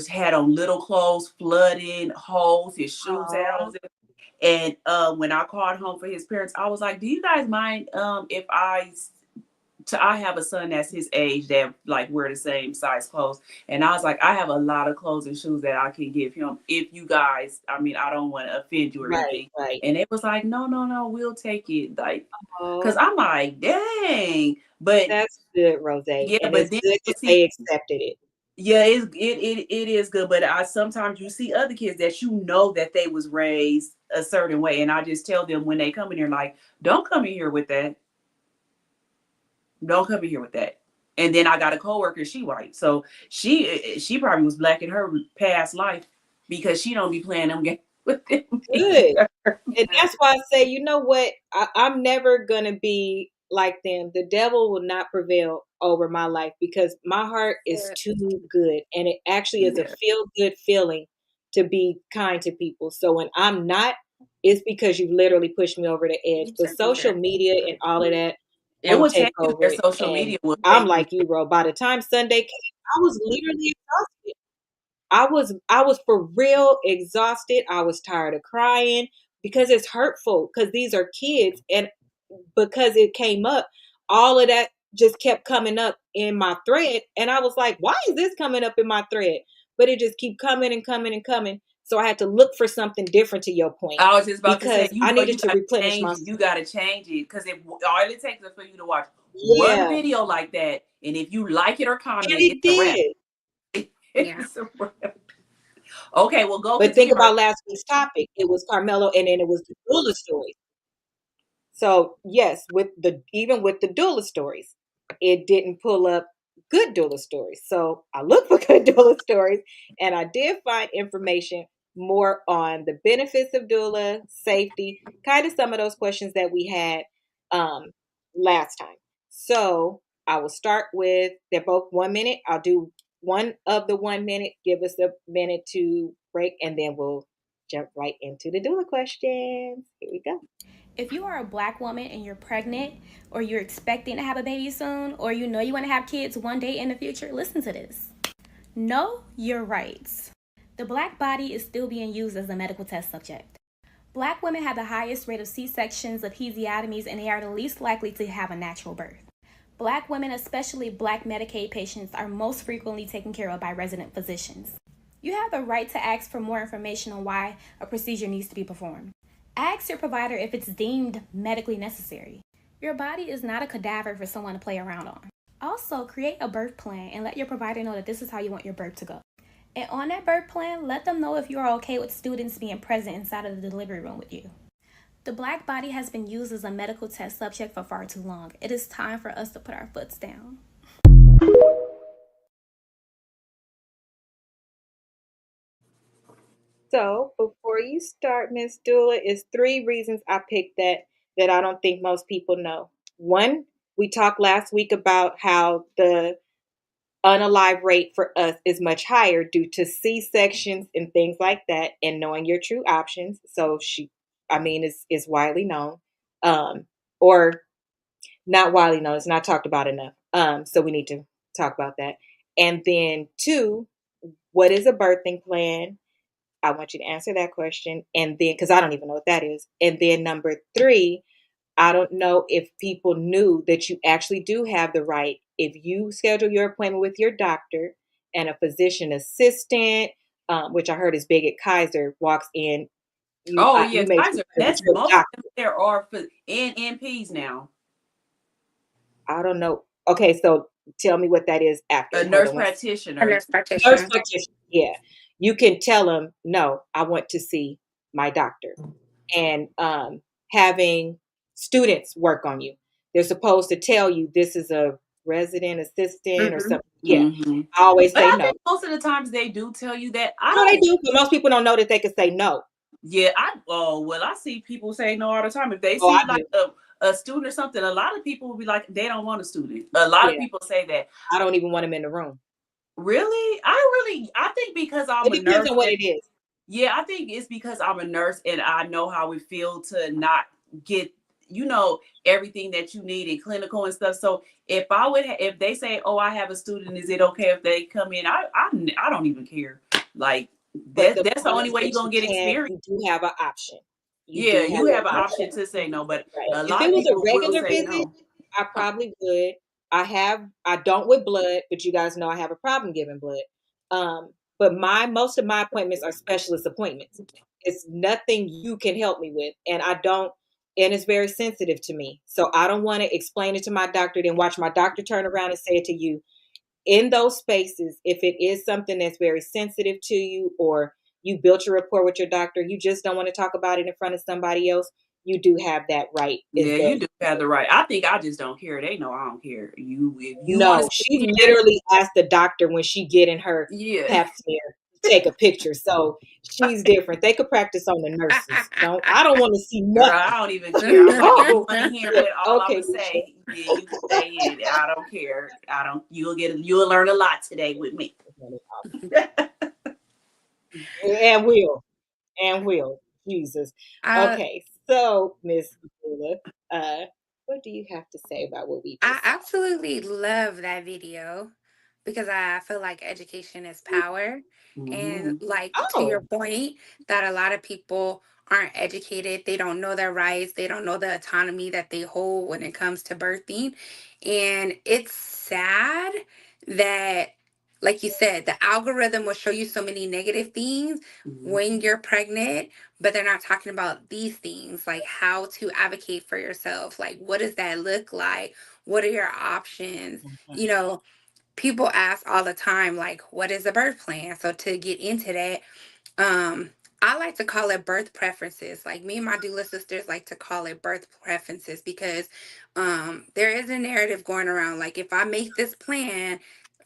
Speaker 1: had on little clothes, flooding, holes, his shoes had
Speaker 5: Oh,
Speaker 1: holes. And when I called home for his parents, I was like, "Do you guys mind if I have a son that's his age that like wear the same size clothes?" And I was like, "I have a lot of clothes and shoes that I can give him if you guys. I mean, I don't want to offend you or
Speaker 5: right,
Speaker 1: anything."
Speaker 5: right.
Speaker 1: And it was like, "No, no, no, we'll take it." Like, cause
Speaker 5: Oh,
Speaker 1: I'm like, "Dang," but
Speaker 5: that's good, Rose.
Speaker 1: yeah,
Speaker 5: And
Speaker 1: but
Speaker 5: it's
Speaker 1: then
Speaker 5: good
Speaker 1: you
Speaker 5: that
Speaker 1: see.
Speaker 5: they accepted it.
Speaker 1: Yeah, it is good, but I sometimes you see other kids that you know that they was raised a certain way, and I just tell them when they come in here, like, don't come in here with that, don't come in here with that. And then I got a coworker, she white, so she probably was black in her past life because she don't be playing them games with them
Speaker 5: Good.
Speaker 1: either.
Speaker 5: And
Speaker 3: yeah.
Speaker 5: that's why I say, you know what? I'm never going to be like them. The devil will not prevail over my life because my heart is
Speaker 3: Yeah.
Speaker 5: too good. And it actually is a
Speaker 1: Yeah,
Speaker 5: feel good feeling to be kind to people. So when I'm not, it's because you've literally pushed me over the edge.
Speaker 3: You
Speaker 5: But
Speaker 3: took me
Speaker 5: social
Speaker 3: there.
Speaker 5: media and all of that
Speaker 1: it
Speaker 5: won't
Speaker 1: will
Speaker 5: take
Speaker 1: take you
Speaker 5: over
Speaker 1: there.
Speaker 5: it.
Speaker 1: Social
Speaker 5: And
Speaker 1: media will
Speaker 5: I'm
Speaker 1: take you.
Speaker 5: like you, bro. By the time Sunday came, I was literally exhausted. I was for real exhausted. I was tired of crying because it's hurtful because these are kids and because it came up, all of that just kept coming up in my thread and I was like, why is this coming up in my thread? But it just keep coming and coming and coming. So I had to look for something different to your point
Speaker 1: I was just about to say,
Speaker 5: because I
Speaker 1: you
Speaker 5: needed to
Speaker 1: gotta
Speaker 5: replenish
Speaker 1: change
Speaker 5: my
Speaker 1: it. You gotta change it because if all it takes is for you to watch one
Speaker 5: yeah,
Speaker 1: video like that, and if you like it or
Speaker 5: and
Speaker 1: comment,
Speaker 5: it
Speaker 1: it's a wrap.
Speaker 5: did.
Speaker 3: Yeah.
Speaker 1: It's a wrap. Okay, well, go
Speaker 5: But think
Speaker 1: continue.
Speaker 5: about last week's topic. It was Carmelo and then it was the Dula story. So yes, with the even with the doula stories, it didn't pull up good doula stories. So I looked for good doula stories, and I did find information more on the benefits of doula, safety, kind of some of those questions that we had um, last time. So I will start with they're both 1 minute. I'll do one of the 1 minute. Give us a minute to break, and then we'll jump right into the doula questions. Here we go.
Speaker 6: If you are a black woman and you're pregnant or you're expecting to have a baby soon or you know you want to have kids one day in the future, listen to this. Know your rights. The black body is still being used as a medical test subject. Black women have the highest rate of C-sections, episiotomies, and they are the least likely to have a natural birth. Black women, especially Black Medicaid patients, are most frequently taken care of by resident physicians. You have the right to ask for more information on why a procedure needs to be performed. Ask your provider if it's deemed medically necessary. Your body is not a cadaver for someone to play around on. Also, create a birth plan and let your provider know that this is how you want your birth to go. And on that birth plan, let them know if you are okay with students being present inside of the delivery room with you. The black body has been used as a medical test subject for far too long. It is time for us to put our foots down.
Speaker 5: So before you start, Miss Dula, is 3 reasons I picked that I don't think most people know. One, we talked last week about how the unalive rate for us is much higher due to C-sections and things like that, and knowing your true options. So is widely known, or not widely known. It's not talked about enough. So we need to talk about that. And then 2, what is a birthing plan? I want you to answer that question. And then, because I don't even know what that is. And then number 3, I don't know if people knew that you actually do have the right, if you schedule your appointment with your doctor and a physician assistant, which I heard is big at Kaiser, walks in,
Speaker 1: Oh yeah,
Speaker 5: you may see
Speaker 1: Kaiser.
Speaker 5: that
Speaker 1: That's
Speaker 5: you're a
Speaker 1: most of
Speaker 5: doctor.
Speaker 1: them there are for NPs now.
Speaker 5: I don't know. Okay, so tell me what that is
Speaker 1: A
Speaker 5: after. Hold
Speaker 1: nurse
Speaker 5: on one
Speaker 3: A
Speaker 1: practitioner.
Speaker 3: nurse
Speaker 5: Nurse
Speaker 3: practitioner.
Speaker 5: practitioner. Yeah. You can tell them, no, I want to see my doctor. And having students work on you. They're supposed to tell you this is a resident assistant or
Speaker 3: Mm-hmm.
Speaker 5: something. Yeah.
Speaker 1: Hmm.
Speaker 5: I always
Speaker 1: But
Speaker 5: say
Speaker 1: I
Speaker 5: no.
Speaker 1: think most of the times they do tell you that. I
Speaker 5: No, they
Speaker 1: don't.
Speaker 5: do, but most people don't know that they can say no.
Speaker 1: Yeah, I see people say no all the time. If they
Speaker 5: Oh, I
Speaker 1: see like
Speaker 5: do.
Speaker 1: a student or something, a lot of people will be like, they don't want a student. A lot of
Speaker 5: Yeah.
Speaker 1: people say that.
Speaker 5: I don't even want them in the room.
Speaker 1: Really? I think because I'm
Speaker 5: It
Speaker 1: a
Speaker 5: depends
Speaker 1: nurse
Speaker 5: on what
Speaker 1: and
Speaker 5: it is.
Speaker 1: yeah, I think it's because I'm a nurse and I know how it feels to not get, everything that you need in clinical and stuff. So if they say, "Oh, I have a student, is it okay if they come in?" I don't even care. Like
Speaker 5: But the
Speaker 1: that's the
Speaker 5: point
Speaker 1: only
Speaker 5: is
Speaker 1: way you're
Speaker 5: that
Speaker 1: gonna get experience.
Speaker 5: you do have an option. You
Speaker 1: Yeah,
Speaker 5: do have
Speaker 1: you have
Speaker 5: an
Speaker 1: an option
Speaker 5: option.
Speaker 1: to say no, but
Speaker 5: Right.
Speaker 1: a
Speaker 5: If
Speaker 1: lot
Speaker 5: it
Speaker 1: of
Speaker 5: was a
Speaker 1: people will
Speaker 5: regular
Speaker 1: say
Speaker 5: visit,
Speaker 1: no.
Speaker 5: I probably would. I don't with blood, but you guys know I have a problem giving blood. But most of my appointments are specialist appointments. It's nothing you can help me with. And it's very sensitive to me. So I don't want to explain it to my doctor, then watch my doctor turn around and say it to you. In those spaces, if it is something that's very sensitive to you, or you built your rapport with your doctor, you just don't want to talk about it in front of somebody else, you do have that right. Is
Speaker 1: Yeah, you
Speaker 5: that
Speaker 1: do have the right. I think I just don't care. They know I don't care. If you want to
Speaker 5: no,
Speaker 1: sit
Speaker 5: she
Speaker 1: here,
Speaker 5: literally asked the doctor when she get in her
Speaker 1: yeah.
Speaker 5: pap smear to take a picture. So she's different. They could practice on the nurses. I don't want to see
Speaker 1: Girl, I
Speaker 5: nothing.
Speaker 1: don't even care. I'm like, if you
Speaker 5: Oh,
Speaker 1: want to hear
Speaker 5: yeah.
Speaker 1: it, all I'm
Speaker 5: Okay,
Speaker 1: gonna
Speaker 5: Misha.
Speaker 1: say, yeah, you can say it. I don't care. I don't. You'll learn a lot today with me.
Speaker 5: And will. And will. Jesus.
Speaker 3: uh,
Speaker 5: Okay, so Miss Lula, what do you have to say about what we
Speaker 3: I
Speaker 5: just saw?
Speaker 3: absolutely love that video because I feel like education is power. And
Speaker 1: Hmm.
Speaker 3: like to your
Speaker 5: Oh,
Speaker 3: point, that a lot of people aren't educated, they don't know their rights, they don't know the autonomy that they hold when it comes to birthing. And it's sad that, like you said, the algorithm will show you so many negative things
Speaker 1: Hmm.
Speaker 3: when you're pregnant, but they're not talking about these things, like how to advocate for yourself. Like, what does that look like? What are your options?
Speaker 5: mhm.
Speaker 3: You know, people ask all the time, like, what is a birth plan? So to get into that, um, I like to call it birth preferences. Like me and my doula sisters like to call it birth preferences because there is a narrative going around. Like if I make this plan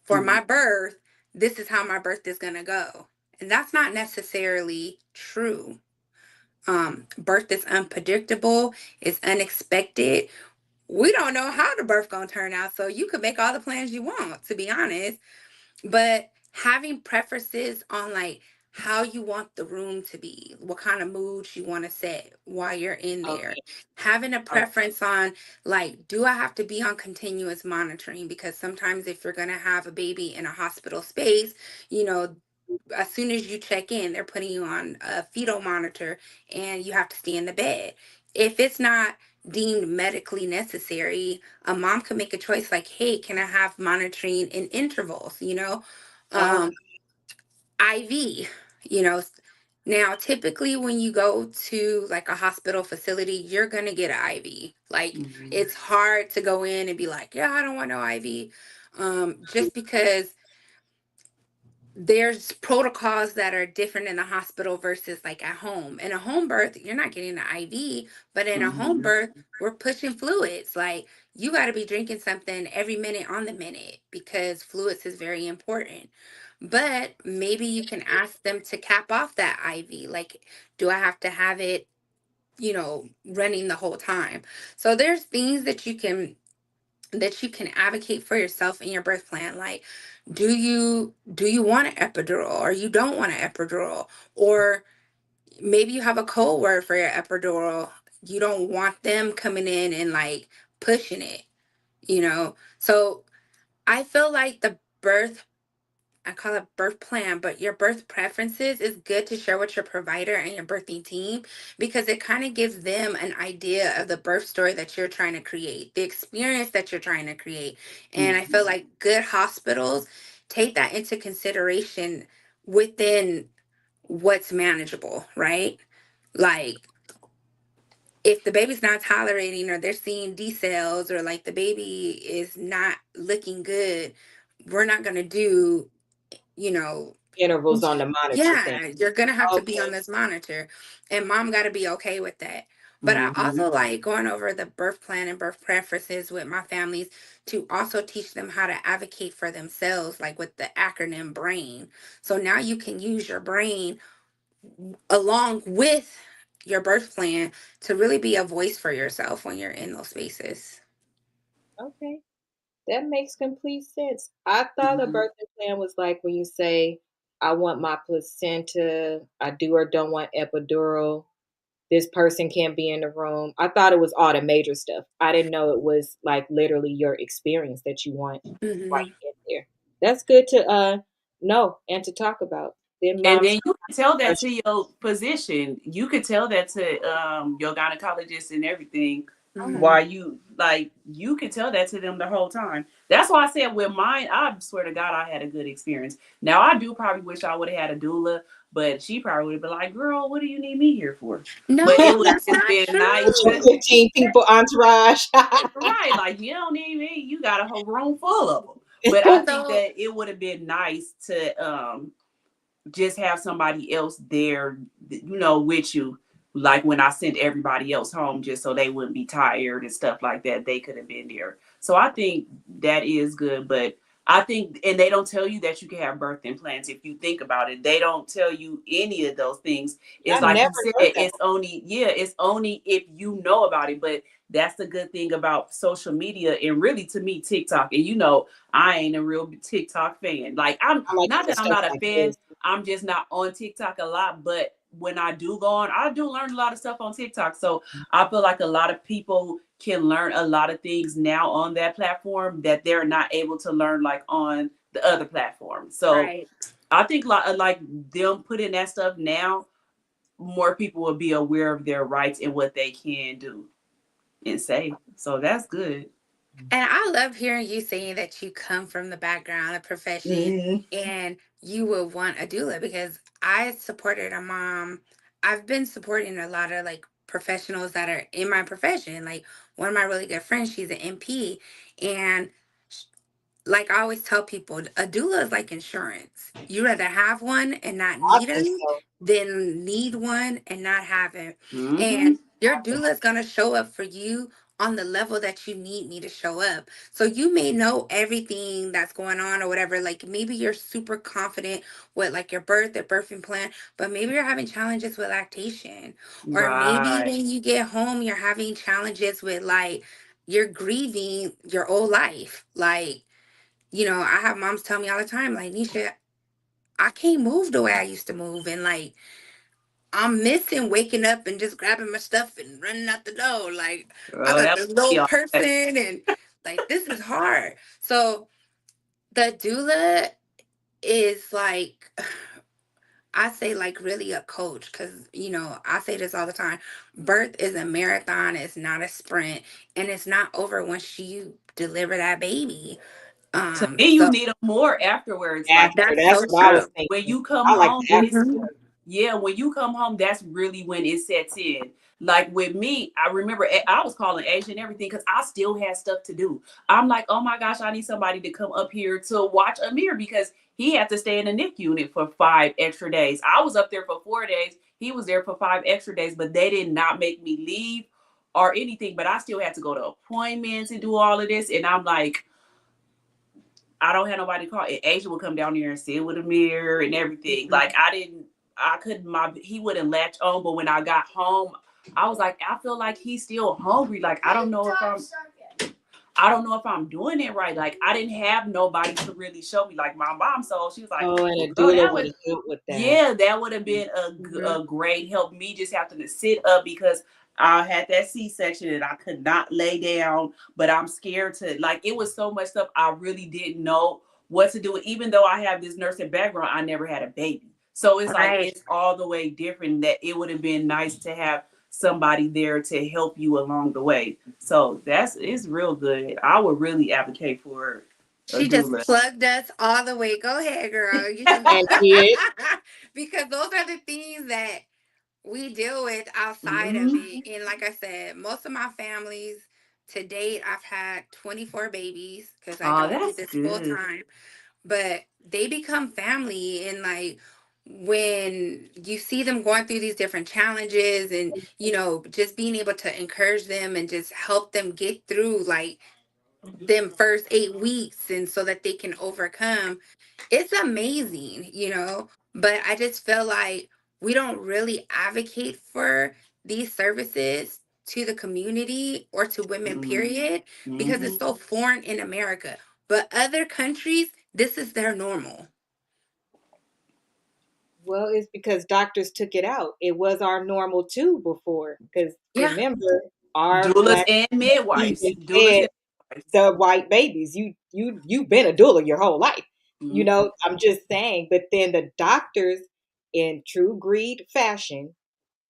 Speaker 3: for
Speaker 1: Hmm.
Speaker 3: my birth, this is how my birth is gonna go. And that's not necessarily true. Birth is unpredictable, it's unexpected. We don't know how the birth gonna turn out. So you could make all the plans you want, to be honest. But having preferences on like how you want the room to be, what kind of mood you want to set while you're in there,
Speaker 5: Okay,
Speaker 3: having a
Speaker 5: okay,
Speaker 3: preference on like, do I have to be on continuous monitoring? Because sometimes if you're going to have a baby in a hospital space, you know, as soon as you check in, they're putting you on a fetal monitor and you have to stay in the bed. If it's not deemed medically necessary, a mom could make a choice like, hey, can I have monitoring in intervals,
Speaker 5: Oh,
Speaker 3: um, IV, you know. Now, typically, when you go to like a hospital facility, you're going to get an IV. Like,
Speaker 1: Mhm.
Speaker 3: it's hard to go in and be like, yeah, I don't want no IV. Just because there's protocols that are different in the hospital versus like at home. In a home birth, you're not getting an IV, but in a home
Speaker 1: Mhm.
Speaker 3: birth, we're pushing fluids. Like you got to be drinking something every minute on the minute because fluids is very important. But maybe you can ask them to cap off that IV. Like, do I have to have it, running the whole time? So there's things that you can advocate for yourself in your birth plan. Like, do you want an epidural or you don't want an epidural? Or maybe you have a code word for your epidural. You don't want them coming in and like pushing it. So I feel like the birth, I call it birth plan, but your birth preferences is good to share with your provider and your birthing team because it kind of gives them an idea of the birth story that you're trying to create, the experience that you're trying to create. And I feel
Speaker 1: Mhm.
Speaker 3: like good hospitals take that into consideration within what's manageable, right? Like if the baby's not tolerating or they're seeing decels or like the baby is not looking good, we're not going to do you know,
Speaker 5: intervals on the monitor thing.
Speaker 3: yeah, you're gonna have to be
Speaker 5: Okay.
Speaker 3: on this monitor, and mom got to be okay with that. But I
Speaker 1: Mhm.
Speaker 3: also like going over the birth plan and birth preferences with my families to also teach them how to advocate for themselves, like with the acronym BRAIN. So now you can use your brain along with your birth plan to really be a voice for yourself when you're in those spaces.
Speaker 5: Okay. That makes complete sense. I thought a
Speaker 1: Mhm.
Speaker 5: birthing plan was like when you say, I want my placenta, I do or don't want epidural, this person can't be in the room. I thought it was all the major stuff. I didn't know it was like literally your experience that you want while
Speaker 3: Hmm.
Speaker 5: you get there. That's good to know and to talk about. Then
Speaker 1: And
Speaker 5: moms
Speaker 1: then you can tell that
Speaker 5: crush.
Speaker 1: to your physician. You could tell that to your gynecologist and everything.
Speaker 3: Hmm.
Speaker 1: Why you like you can tell that to them the whole time. That's why I said with mine, I swear to God, I had a good experience. Now I do probably wish I would have had a doula, but she probably would have been like, "Girl, what do you need me here for?" But
Speaker 3: No,
Speaker 1: it would have
Speaker 3: that's
Speaker 1: just
Speaker 3: not
Speaker 1: been nice
Speaker 5: With your
Speaker 1: to
Speaker 3: true.
Speaker 5: 15 people entourage.
Speaker 1: right, like you don't need me. You got a whole room full of them. But I think
Speaker 3: So
Speaker 1: that it would have been nice to just have somebody else there, with you. Like when I sent everybody else home, just so they wouldn't be tired and stuff like that, they could have been there. So I think that is good. But I think, and they don't tell you that you can have birth implants. If you think about it, they don't tell you any of those things. It's
Speaker 5: I
Speaker 1: like
Speaker 5: never
Speaker 1: you said,
Speaker 5: heard that.
Speaker 1: it's only if you know about it. But that's the good thing about social media and really to me TikTok. And I ain't a real TikTok fan. Like I'm
Speaker 5: I like it
Speaker 1: not
Speaker 5: for
Speaker 1: that I'm
Speaker 5: stuff
Speaker 1: not a
Speaker 5: like
Speaker 1: fan.
Speaker 5: this.
Speaker 1: I'm just not on TikTok a lot, but when I do go on, I do learn a lot of stuff on TikTok. So I feel like a lot of people can learn a lot of things now on that platform that they're not able to learn like on the other platform. So
Speaker 3: right.
Speaker 1: I think like them putting that stuff now, more people will be aware of their rights and what they can do and say. So that's good.
Speaker 3: And I love hearing you saying that you come from the background of profession
Speaker 1: Hmm.
Speaker 3: and you would want a doula because I supported a mom. I've been supporting a lot of like professionals that are in my profession. Like one of my really good friends, she's an MP, and like I always tell people, a doula is like insurance. You rather have one and not
Speaker 5: I
Speaker 3: need
Speaker 5: think
Speaker 3: them
Speaker 5: so.
Speaker 3: than need one and not have it.
Speaker 1: Hmm.
Speaker 3: And your doula is gonna show up for you on the level that you need me to show up. So you may know everything that's going on or whatever. Like maybe you're super confident with like your birth or birthing plan, but maybe you're having challenges with lactation. Or maybe
Speaker 1: Right.
Speaker 3: when you get home, you're having challenges with like you're grieving your old life. Like I have moms tell me all the time, like, Nisha, I can't move the way I used to move. And like, I'm missing waking up and just grabbing my stuff and running out the door. Like, I
Speaker 1: Girl,
Speaker 3: got
Speaker 1: that
Speaker 3: this little
Speaker 1: be all
Speaker 3: person and like, this is hard. So the doula is like, I say like really a coach, because I say this all the time. Birth is a marathon, it's not a sprint, and it's not over once you deliver that baby.
Speaker 1: To me, you
Speaker 3: So
Speaker 1: need them more afterwards. Like
Speaker 5: After,
Speaker 3: that's
Speaker 5: that's
Speaker 3: so
Speaker 5: what I was
Speaker 3: true.
Speaker 1: when
Speaker 5: thinking.
Speaker 1: you come
Speaker 5: I like
Speaker 1: home,
Speaker 5: the
Speaker 1: it's
Speaker 5: aftercare.
Speaker 1: yeah, when you come home, that's really when it sets in. Like with me, I remember I was calling Asia and everything because I still had stuff to do. I'm like, oh my gosh, I need somebody to come up here to watch Amir because he had to stay in the NIC unit for 5 extra days. I was up there for 4 days. He was there for 5 extra days, but they did not make me leave or anything. But I still had to go to appointments and do all of this. And I'm like, I don't have nobody to call. And Asia would come down here and sit with a mirror and everything. Like I couldn't, he wouldn't latch on. But when I got home, I was like, I feel like he's still hungry. Like, I don't know if I'm doing it right. Like, I didn't have nobody to really show me. Like, my mom, so she was like,
Speaker 5: Oh,
Speaker 1: well,
Speaker 5: and a
Speaker 1: girl,
Speaker 5: doula would have helped with that.
Speaker 1: yeah, that would have been
Speaker 3: Mhm.
Speaker 1: a great help. Me just having to sit up because I had that C-section and I could not lay down, but I'm scared to, like, it was so much stuff I really didn't know what to do. Even though I have this nursing background, I never had a baby. So it's like,
Speaker 3: Right.
Speaker 1: it's all the way different that it would have been nice to have somebody there to help you along the way. So it's real good. I would really advocate for a
Speaker 3: She just
Speaker 1: doula.
Speaker 3: plugged us all the way. Go ahead, girl. You just
Speaker 5: And did.
Speaker 3: because those are the things that we deal with outside of
Speaker 1: Mhm.
Speaker 3: it. And like I said, most of my families to date, I've had 24 babies because I
Speaker 1: Oh,
Speaker 3: don't do
Speaker 1: that's
Speaker 3: this full
Speaker 1: good.
Speaker 3: time. But they become family, and like when you see them going through these different challenges, and just being able to encourage them and just help them get through like them first 8 weeks, and so that they can overcome, it's amazing. But I just feel like we don't really advocate for these services to the community or to women, period, because it's
Speaker 1: Mm-hmm.
Speaker 3: so foreign in America. But other countries, this is their normal.
Speaker 5: Well, it's because doctors took it out. It was our normal too before. Because
Speaker 3: Yeah.
Speaker 5: remember, our
Speaker 1: Doulas
Speaker 5: black
Speaker 1: and midwives.
Speaker 5: even
Speaker 1: Doulas
Speaker 5: fed
Speaker 1: and midwives.
Speaker 5: the white babies. You've been a doula your whole life.
Speaker 1: Mm-hmm.
Speaker 5: I'm just saying. But then the doctors, in true greed fashion,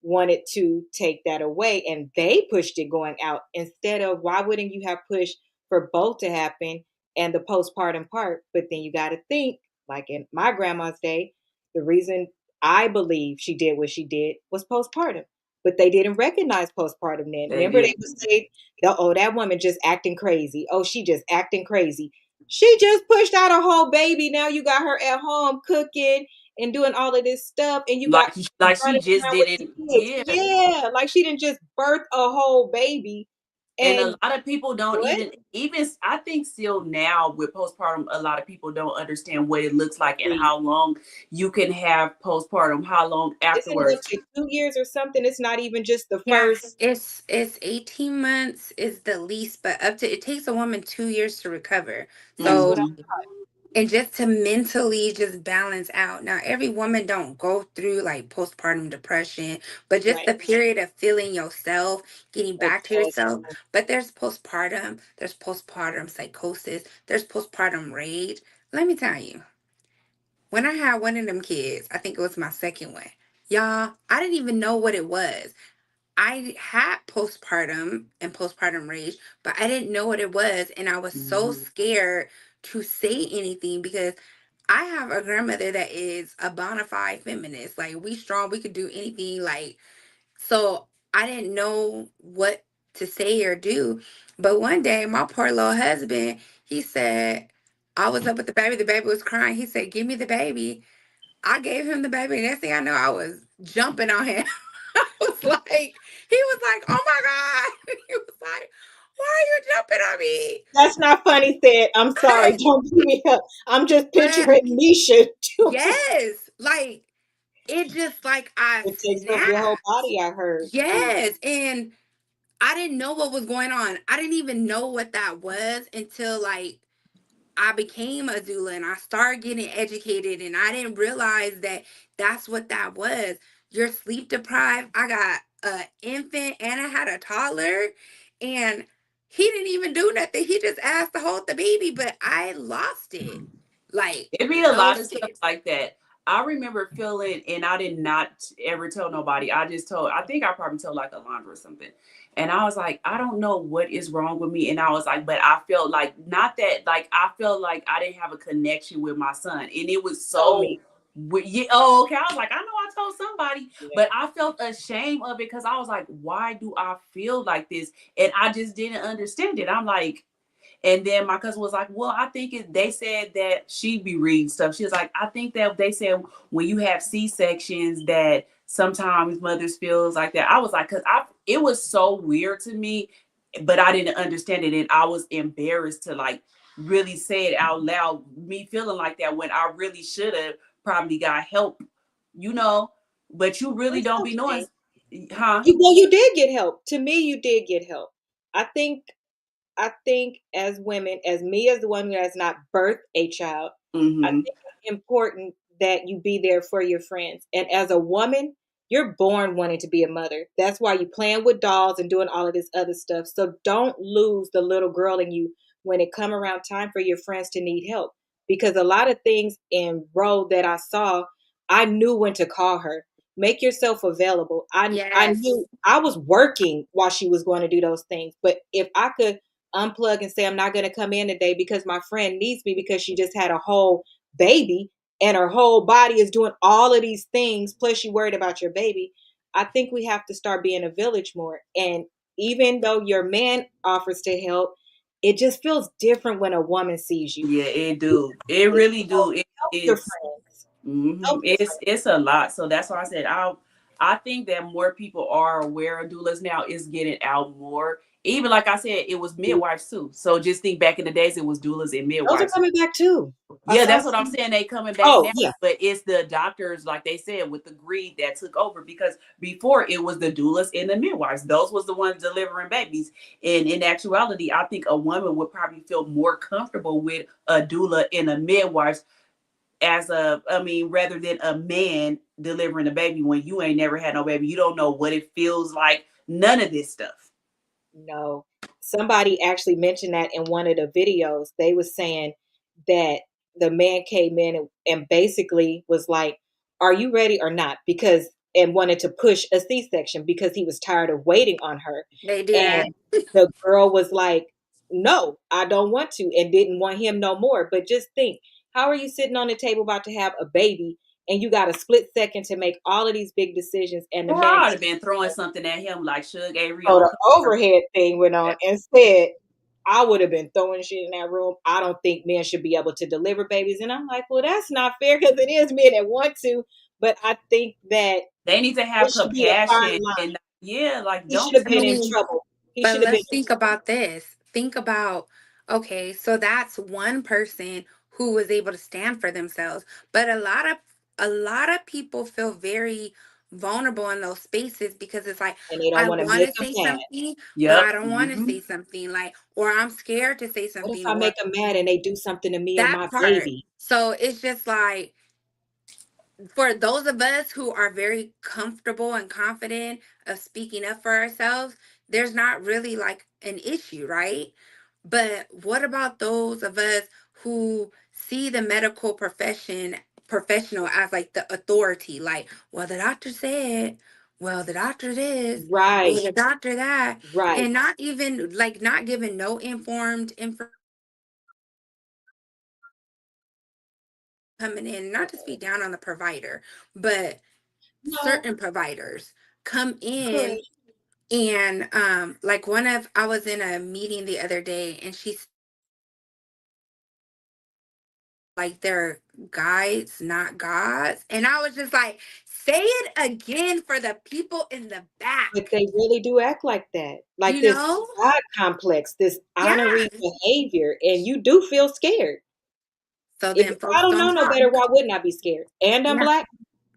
Speaker 5: wanted to take that away and they pushed it going out instead of why wouldn't you have pushed for both to happen and the postpartum part. But then you got to think, like in my grandma's day, the reason I believe she did what she did was postpartum, but they didn't recognize postpartum then.
Speaker 1: They
Speaker 5: Remember, they
Speaker 1: did.
Speaker 5: would say, oh, that woman just acting crazy, oh, she just acting crazy, she just pushed out a whole baby, now you got her at home cooking and doing all of this stuff, and you got
Speaker 1: Like she
Speaker 5: running
Speaker 1: just
Speaker 5: around with
Speaker 1: didn't.
Speaker 5: the kids.
Speaker 1: Yeah.
Speaker 5: Yeah, like she didn't just birth a whole baby.
Speaker 1: And
Speaker 5: And
Speaker 1: a lot of people don't
Speaker 5: what?
Speaker 1: even I think still now with postpartum, a lot of people don't understand what it looks like and how long you can have postpartum, how long
Speaker 5: Isn't it up
Speaker 1: afterwards.
Speaker 5: to 2 years or something? It's not even just the
Speaker 3: Yeah,
Speaker 5: first.
Speaker 3: it's 18 months is the least, but up to it takes a woman 2 years to recover.
Speaker 5: That's what
Speaker 3: So,
Speaker 5: I.
Speaker 1: Mm-hmm.
Speaker 3: and just to mentally just balance out. Now, every woman don't go through like postpartum depression, but just
Speaker 5: Right.
Speaker 3: the period of feeling yourself, getting back to yourself.
Speaker 5: Adjustment.
Speaker 3: But there's postpartum psychosis, there's postpartum rage. Let me tell you, when I had one of them kids, I think it was my second one. Y'all, I didn't even know what it was. I had postpartum and postpartum rage, but I didn't know what it was. And I was so
Speaker 1: Mm-hmm.
Speaker 3: scared to say anything because I have a grandmother that is a bona fide feminist. Like, we strong, we could do anything. Like, so I didn't know what to say or do. But one day, my poor little husband, he said, I was up with the baby was crying. He said, give me the baby. I gave him the baby. And next thing I know, I was jumping on him. I was like, he was like, oh my God. He was like, why are you jumping on me?
Speaker 5: That's not funny, said. I'm sorry. Don't beat me up. I'm just
Speaker 3: But
Speaker 5: picturing Nisha doing.
Speaker 3: yes, like it just like I
Speaker 5: It takes up your whole
Speaker 3: snapped.
Speaker 5: body, I heard.
Speaker 3: Yes. And I didn't know what was going on. I didn't even know what that was until like I became a doula and I started getting educated, and I didn't realize that that's what that was. You're sleep deprived. I got a infant and I had a toddler, and he didn't even do nothing. He just asked to hold the baby, but I lost it. Like
Speaker 1: It be a lot of
Speaker 3: lost
Speaker 1: stuff
Speaker 3: it.
Speaker 1: like that. I remember feeling, and I did not ever tell nobody. I just told, I think I probably told like Alondra or something. And I was like, I don't know what is wrong with me. And I was like, but I felt like, not that, like, I felt like I didn't have a connection with my son. And it was
Speaker 5: Told
Speaker 1: so,
Speaker 5: me.
Speaker 1: yeah, oh, okay. I was like, I know I told somebody,
Speaker 5: Yeah.
Speaker 1: but I felt ashamed of it because I was like, why do I feel like this? And I just didn't understand it. I'm like, and then my cousin was like, well, I think they said that she be reading stuff. She was like, I think that they said when you have C-sections that sometimes mothers feels like that. I was like, it was so weird to me, but I didn't understand it. And I was embarrassed to like really say it out loud, me feeling like that when I really should have probably got help, you know, but you really
Speaker 5: It's
Speaker 1: don't be knowing,
Speaker 5: okay.
Speaker 1: huh?
Speaker 5: Well, you did get help. To me, you did get help. I think I think as women, as me as the one who has not birthed a child, I
Speaker 1: Mm-hmm.
Speaker 5: think it's important that you be there for your friends. And as a woman, you're born wanting to be a mother. That's why you playing with dolls and doing all of this other stuff. So don't lose the little girl in you when it come around time for your friends to need help. Because a lot of things in Roe that I saw, I knew when to call her. Make yourself available. I
Speaker 3: Yes.
Speaker 5: knew I was working while she was going to do those things. But if I could unplug and say I'm not going to come in today because my friend needs me because she just had a whole baby and her whole body is doing all of these things plus you worried about your baby. I think we have to start being a village more. And even though your man offers to help, it just feels different when a woman sees you.
Speaker 1: Yeah, it do. It
Speaker 5: It,
Speaker 1: really do.
Speaker 5: help your
Speaker 1: It's
Speaker 5: friends.
Speaker 1: hmm
Speaker 5: Help your
Speaker 1: it's a lot. So that's why I said I think that more people are aware of doulas now. It's getting out more. Even like I said, it was
Speaker 5: friends.
Speaker 1: midwives too. So just think back in the days, it was doulas and
Speaker 5: Those are
Speaker 1: midwives.
Speaker 5: coming back too. I
Speaker 1: Yeah,
Speaker 5: saw
Speaker 1: that's what I'm
Speaker 5: some.
Speaker 1: saying. They coming back
Speaker 5: Oh
Speaker 1: now,
Speaker 5: yeah,
Speaker 1: but it's the doctors, like they said, with the greed that took over. Because before it was the doulas and the midwives; those was the ones delivering babies. And in actuality, I think a woman would probably feel more comfortable with a doula and a midwife I mean, rather than a man delivering a baby when you ain't never had no baby. You don't know what it feels like. None of this stuff.
Speaker 5: no. Somebody actually mentioned that in one of the videos. They was saying that the man came in and basically was like, "Are you ready or not?" Because and wanted to push a C-section because he was tired of waiting on her.
Speaker 3: They do that.
Speaker 5: And the girl was like, "No, I don't want to," and didn't want him no more. But just think, how are you sitting on the table about to have a baby and you got a split second to make all of these big decisions and the
Speaker 1: Or
Speaker 5: man
Speaker 1: I'd
Speaker 5: is
Speaker 1: have been throwing something at him like Suge Avery
Speaker 5: so
Speaker 1: on
Speaker 5: the
Speaker 1: Curvy.
Speaker 5: overhead thing went on and said, I would have been throwing shit in that room. I don't think men should be able to deliver babies. And I'm like, well, that's not fair because it is men that want to. But I think that
Speaker 1: They need to
Speaker 5: it
Speaker 1: have
Speaker 5: should be a fine
Speaker 1: compassion
Speaker 5: line.
Speaker 1: and yeah, like
Speaker 5: He should
Speaker 1: don't
Speaker 5: have
Speaker 3: I
Speaker 5: been
Speaker 1: tell
Speaker 5: in
Speaker 3: mean,
Speaker 5: trouble. He
Speaker 3: but
Speaker 5: should have been
Speaker 3: let's
Speaker 5: in
Speaker 3: think
Speaker 5: trouble.
Speaker 3: about this. Think about, okay, so that's one person who was able to stand for themselves. But a lot of people feel very vulnerable in those spaces because it's like,
Speaker 5: And they don't
Speaker 3: I
Speaker 5: want to
Speaker 3: want
Speaker 5: make
Speaker 3: to
Speaker 5: them
Speaker 3: say
Speaker 5: mad.
Speaker 3: something, but
Speaker 1: Yep.
Speaker 3: I don't want to say something, like, or I'm scared to say
Speaker 5: What if
Speaker 3: something,
Speaker 5: I
Speaker 3: or
Speaker 5: make them mad and they do something to me or
Speaker 3: that
Speaker 5: my
Speaker 3: part.
Speaker 5: baby?
Speaker 3: So it's just like, for those of us who are very comfortable and confident of speaking up for ourselves, there's not really like an issue, right? But what about those of us who see the medical professional as like the authority? Like, well, the doctor said, well, the doctor this, well,
Speaker 5: Right,
Speaker 3: the doctor that,
Speaker 5: right.
Speaker 3: and not even like not giving no informed information coming in, not to speak down on the provider, but
Speaker 5: No,
Speaker 3: certain providers come in.
Speaker 5: correct.
Speaker 3: And like I was in a meeting the other day, and she's like, they're guides, not gods. And I was just like, say it again for the people in the
Speaker 5: But
Speaker 3: back,
Speaker 5: they really do act like that. Like
Speaker 3: you
Speaker 5: this
Speaker 3: know?
Speaker 5: God complex, this honoring
Speaker 3: Yes.
Speaker 5: behavior. And you do feel scared.
Speaker 3: So
Speaker 5: If
Speaker 3: then
Speaker 5: I
Speaker 3: folks
Speaker 5: don't
Speaker 3: don't
Speaker 5: know no
Speaker 3: talk.
Speaker 5: better, why wouldn't I be scared? And I'm
Speaker 3: Yeah.
Speaker 5: black.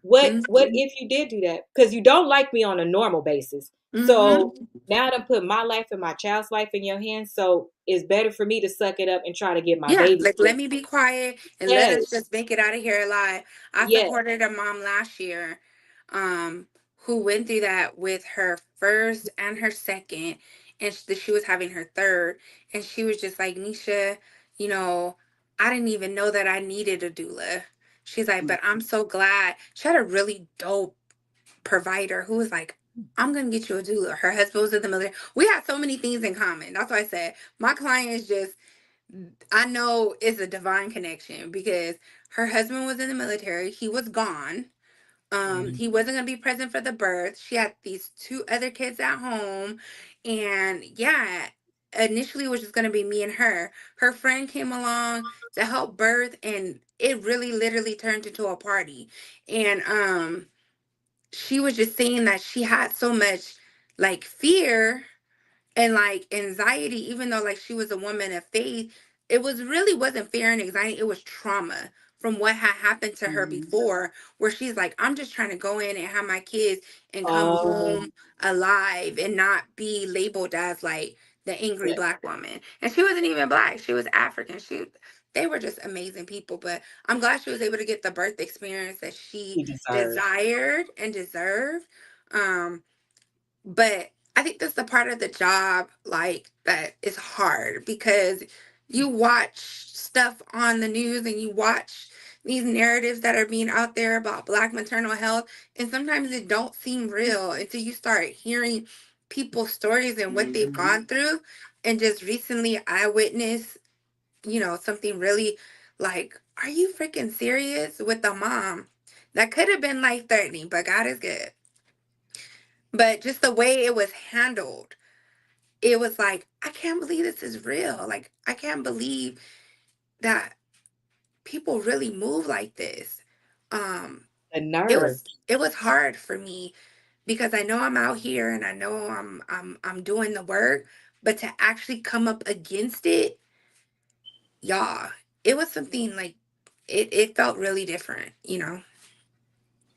Speaker 5: What
Speaker 3: Mm-hmm.
Speaker 5: if you did do that? Because you don't like me on a normal basis. So
Speaker 3: Mm-hmm.
Speaker 5: now I put my life and my child's life in your hands. So it's better for me to suck it up and try to get my
Speaker 3: Yeah,
Speaker 5: baby
Speaker 3: like
Speaker 5: to
Speaker 3: let me be quiet and let us
Speaker 5: yes,
Speaker 3: just make it out of here alive. I
Speaker 5: yes.
Speaker 3: supported a mom last year, um, who went through that with her first and her second, and she was having her third, and she was just like, Nisha, you know, I didn't even know that I needed a doula. She's like, but I'm so glad. She had a really dope provider who was like, I'm gonna get you a doula. Her husband was in the military. We had so many things in common. That's why I said my client is just, I know it's a divine connection because her husband was in the military. He was gone. He wasn't gonna be present for the birth. She had these two other kids at home, and yeah, initially it was just gonna be me and her. Her friend came along to help birth, and it really literally turned into a party. And she was just saying that she had so much like fear and like anxiety, even though like she was a woman of faith. It was really wasn't fear and anxiety, it was trauma from what had happened to her before, where she's like, I'm just trying to go in and have my kids and come
Speaker 5: Oh,
Speaker 3: home alive and not be labeled as like the angry Black woman. And she wasn't even Black, she was African. They were just amazing people, but I'm glad she was able to get the birth experience that she
Speaker 5: he deserves.
Speaker 3: desired and deserved. um but I think that's the part of the job like that is hard because you watch stuff on the news and you watch these narratives that are being out there about Black maternal health, and sometimes it don't seem real until you start hearing people's stories and what they've gone through. And just recently I witnessed, something really like, are you freaking serious, with the mom that could have been life threatening, but God is good. But just the way it was handled, it was like, I can't believe this is real. Like, I can't believe that people really move like this. Um,
Speaker 5: The
Speaker 3: it
Speaker 5: nerve.
Speaker 3: was it was hard for me because I know I'm out here and I know I'm doing the work, but to actually come up against it, y'all, it was something like it felt really different.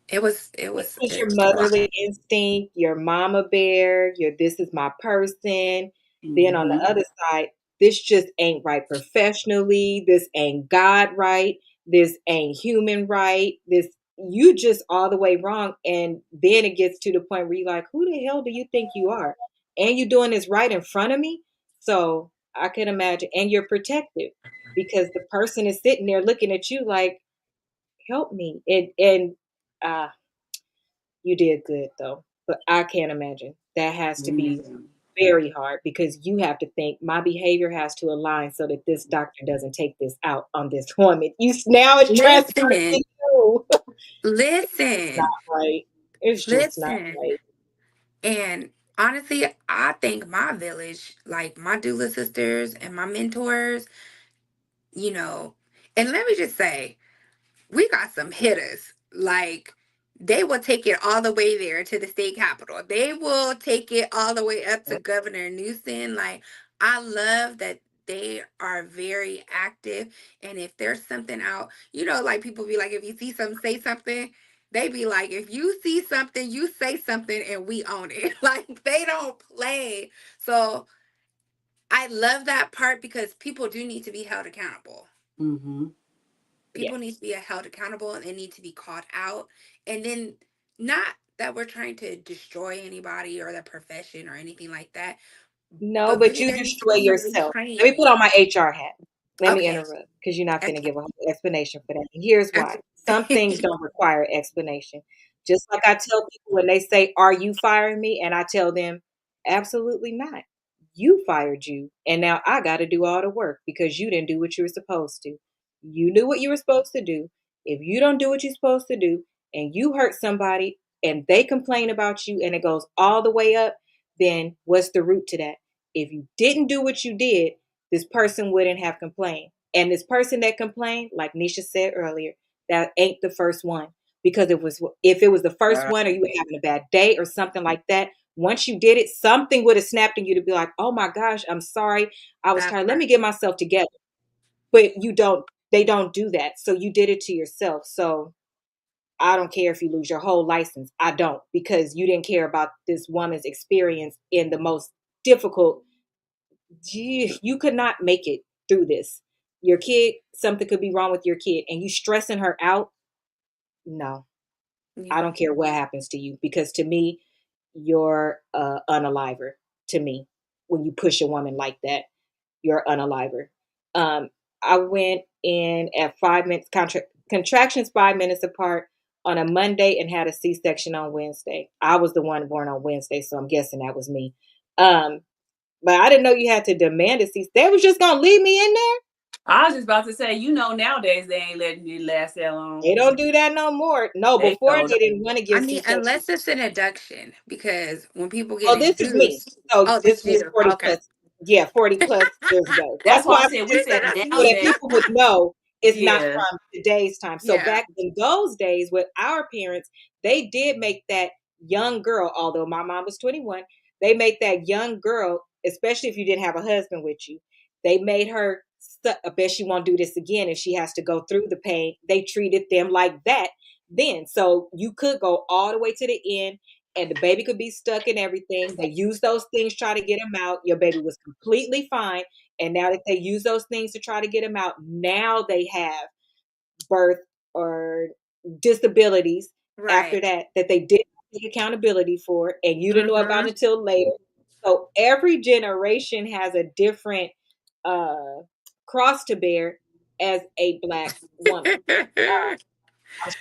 Speaker 3: It was it
Speaker 5: It's
Speaker 3: was
Speaker 5: just your
Speaker 3: it was a lot.
Speaker 5: motherly instinct, your mama bear, your this is my person. Then on the
Speaker 1: Mm-hmm.
Speaker 5: other side, this just ain't right professionally. This ain't God right. This ain't human right. This you just all the way wrong. And then it gets to the point where you're like, who the hell do you think you are? And you doing this right in front of me. So I can imagine. And you're protective because the person is sitting there looking at you like, help me. And uh you did good though. But I can't imagine. That has to be
Speaker 1: Mm-hmm.
Speaker 5: very hard because you have to think my behavior has to align so that this doctor doesn't take this out on this woman. You now it's transferred to
Speaker 3: Listen,
Speaker 5: you. It's not
Speaker 3: listen,
Speaker 5: right. It's just not
Speaker 3: listen.
Speaker 5: right.
Speaker 3: And honestly, I think my village, like my doula sisters and my mentors, you know, and let me just say, we got some hitters. Like, they will take it all the way there to the state capitol. They will take it all the way up to
Speaker 5: Yep.
Speaker 3: Governor Newsom. Like, I love that they are very active. And if there's something out, like people be like, if you see something, say something. They be like, if you see something, you say something and we own it. Like, they don't play. So I love that part because people do need to be held accountable.
Speaker 1: Mm-hmm.
Speaker 3: People need
Speaker 5: Yes.
Speaker 3: to be held accountable and they need to be called out. And then, not that we're trying to destroy anybody or the profession or anything like that,
Speaker 5: No,
Speaker 3: but
Speaker 5: but
Speaker 3: really
Speaker 5: you
Speaker 3: there needs to
Speaker 5: destroy
Speaker 3: be some
Speaker 5: yourself. Let me
Speaker 3: retraining.
Speaker 5: put on my HR hat. Let me
Speaker 3: Okay.
Speaker 5: interrupt because you're not going to
Speaker 3: Okay.
Speaker 5: give a whole explanation for that. And here's why. Some things
Speaker 3: Okay.
Speaker 5: don't require explanation. Just like I tell people when they say, are you firing me? And I tell them, absolutely not. You fired you. And now I got to do all the work because you didn't do what you were supposed to. You knew what you were supposed to do. If you don't do what you're supposed to do and you hurt somebody and they complain about you and it goes all the way up, then what's the root to that? If you didn't do what you did, this person wouldn't have complained. And this person that complained, like Nisha said earlier, that ain't the first one. Because if it was the first one or you were having a bad day or something like that, once you did it, something would have snapped in you to be like, oh my gosh, I'm sorry. I was
Speaker 3: That
Speaker 5: tired. Let
Speaker 3: part.
Speaker 5: me get myself together. But they don't do that. So you did it to yourself. So I don't care if you lose your whole license. I don't, because you didn't care about this woman's experience in the most difficult. You could not make it through this. Your kid, something could be wrong with your kid, and you stressing her out. No, I
Speaker 3: Yeah.
Speaker 5: don't care what happens to you, because to me, you're unaliver. To me, when you push a woman like that, you're unaliver. Um, I went in at 5 minutes contractions 5 minutes apart on a Monday and had a C-section on Wednesday. I was the one born on Wednesday, so I'm guessing that was me. But I didn't know you had to demand a C. They was just gonna leave me in there.
Speaker 1: I was just about to say, nowadays they ain't letting you last that long.
Speaker 5: They don't do that no more. No,
Speaker 1: They
Speaker 5: before
Speaker 1: don't.
Speaker 5: they didn't want to
Speaker 3: I
Speaker 5: give
Speaker 3: mean,
Speaker 5: C-section.
Speaker 3: unless it's an induction, because when people get
Speaker 5: Oh, this is me.
Speaker 3: induced,
Speaker 5: So
Speaker 3: oh,
Speaker 5: this
Speaker 3: this
Speaker 5: was
Speaker 3: you.
Speaker 5: 40
Speaker 3: Okay.
Speaker 5: plus. Yeah, 40 plus years ago.
Speaker 1: That's
Speaker 5: That's
Speaker 1: why
Speaker 5: why
Speaker 1: I
Speaker 5: I
Speaker 1: said we
Speaker 5: said
Speaker 1: said
Speaker 5: that so that
Speaker 1: nowadays.
Speaker 5: people would know it's not
Speaker 1: Yeah.
Speaker 5: from today's time. So
Speaker 3: Yeah.
Speaker 5: back in those days with our parents, they did make that young girl, although my mom was 21, they made that young girl, especially if you didn't have a husband with you, they made her, I bet she won't do this again if she has to go through the pain. They treated them like that then. So you could go all the way to the end and the baby could be stuck in everything. They use those things, try to get him out. Your baby was completely fine. And now that they use those things to try to get him out, now they have birth or disabilities after
Speaker 3: Right.
Speaker 5: that they didn't take accountability for, and you didn't know about
Speaker 3: Mm-hmm.
Speaker 5: until later. So every generation has a different uh, cross to bear as a Black woman. I'm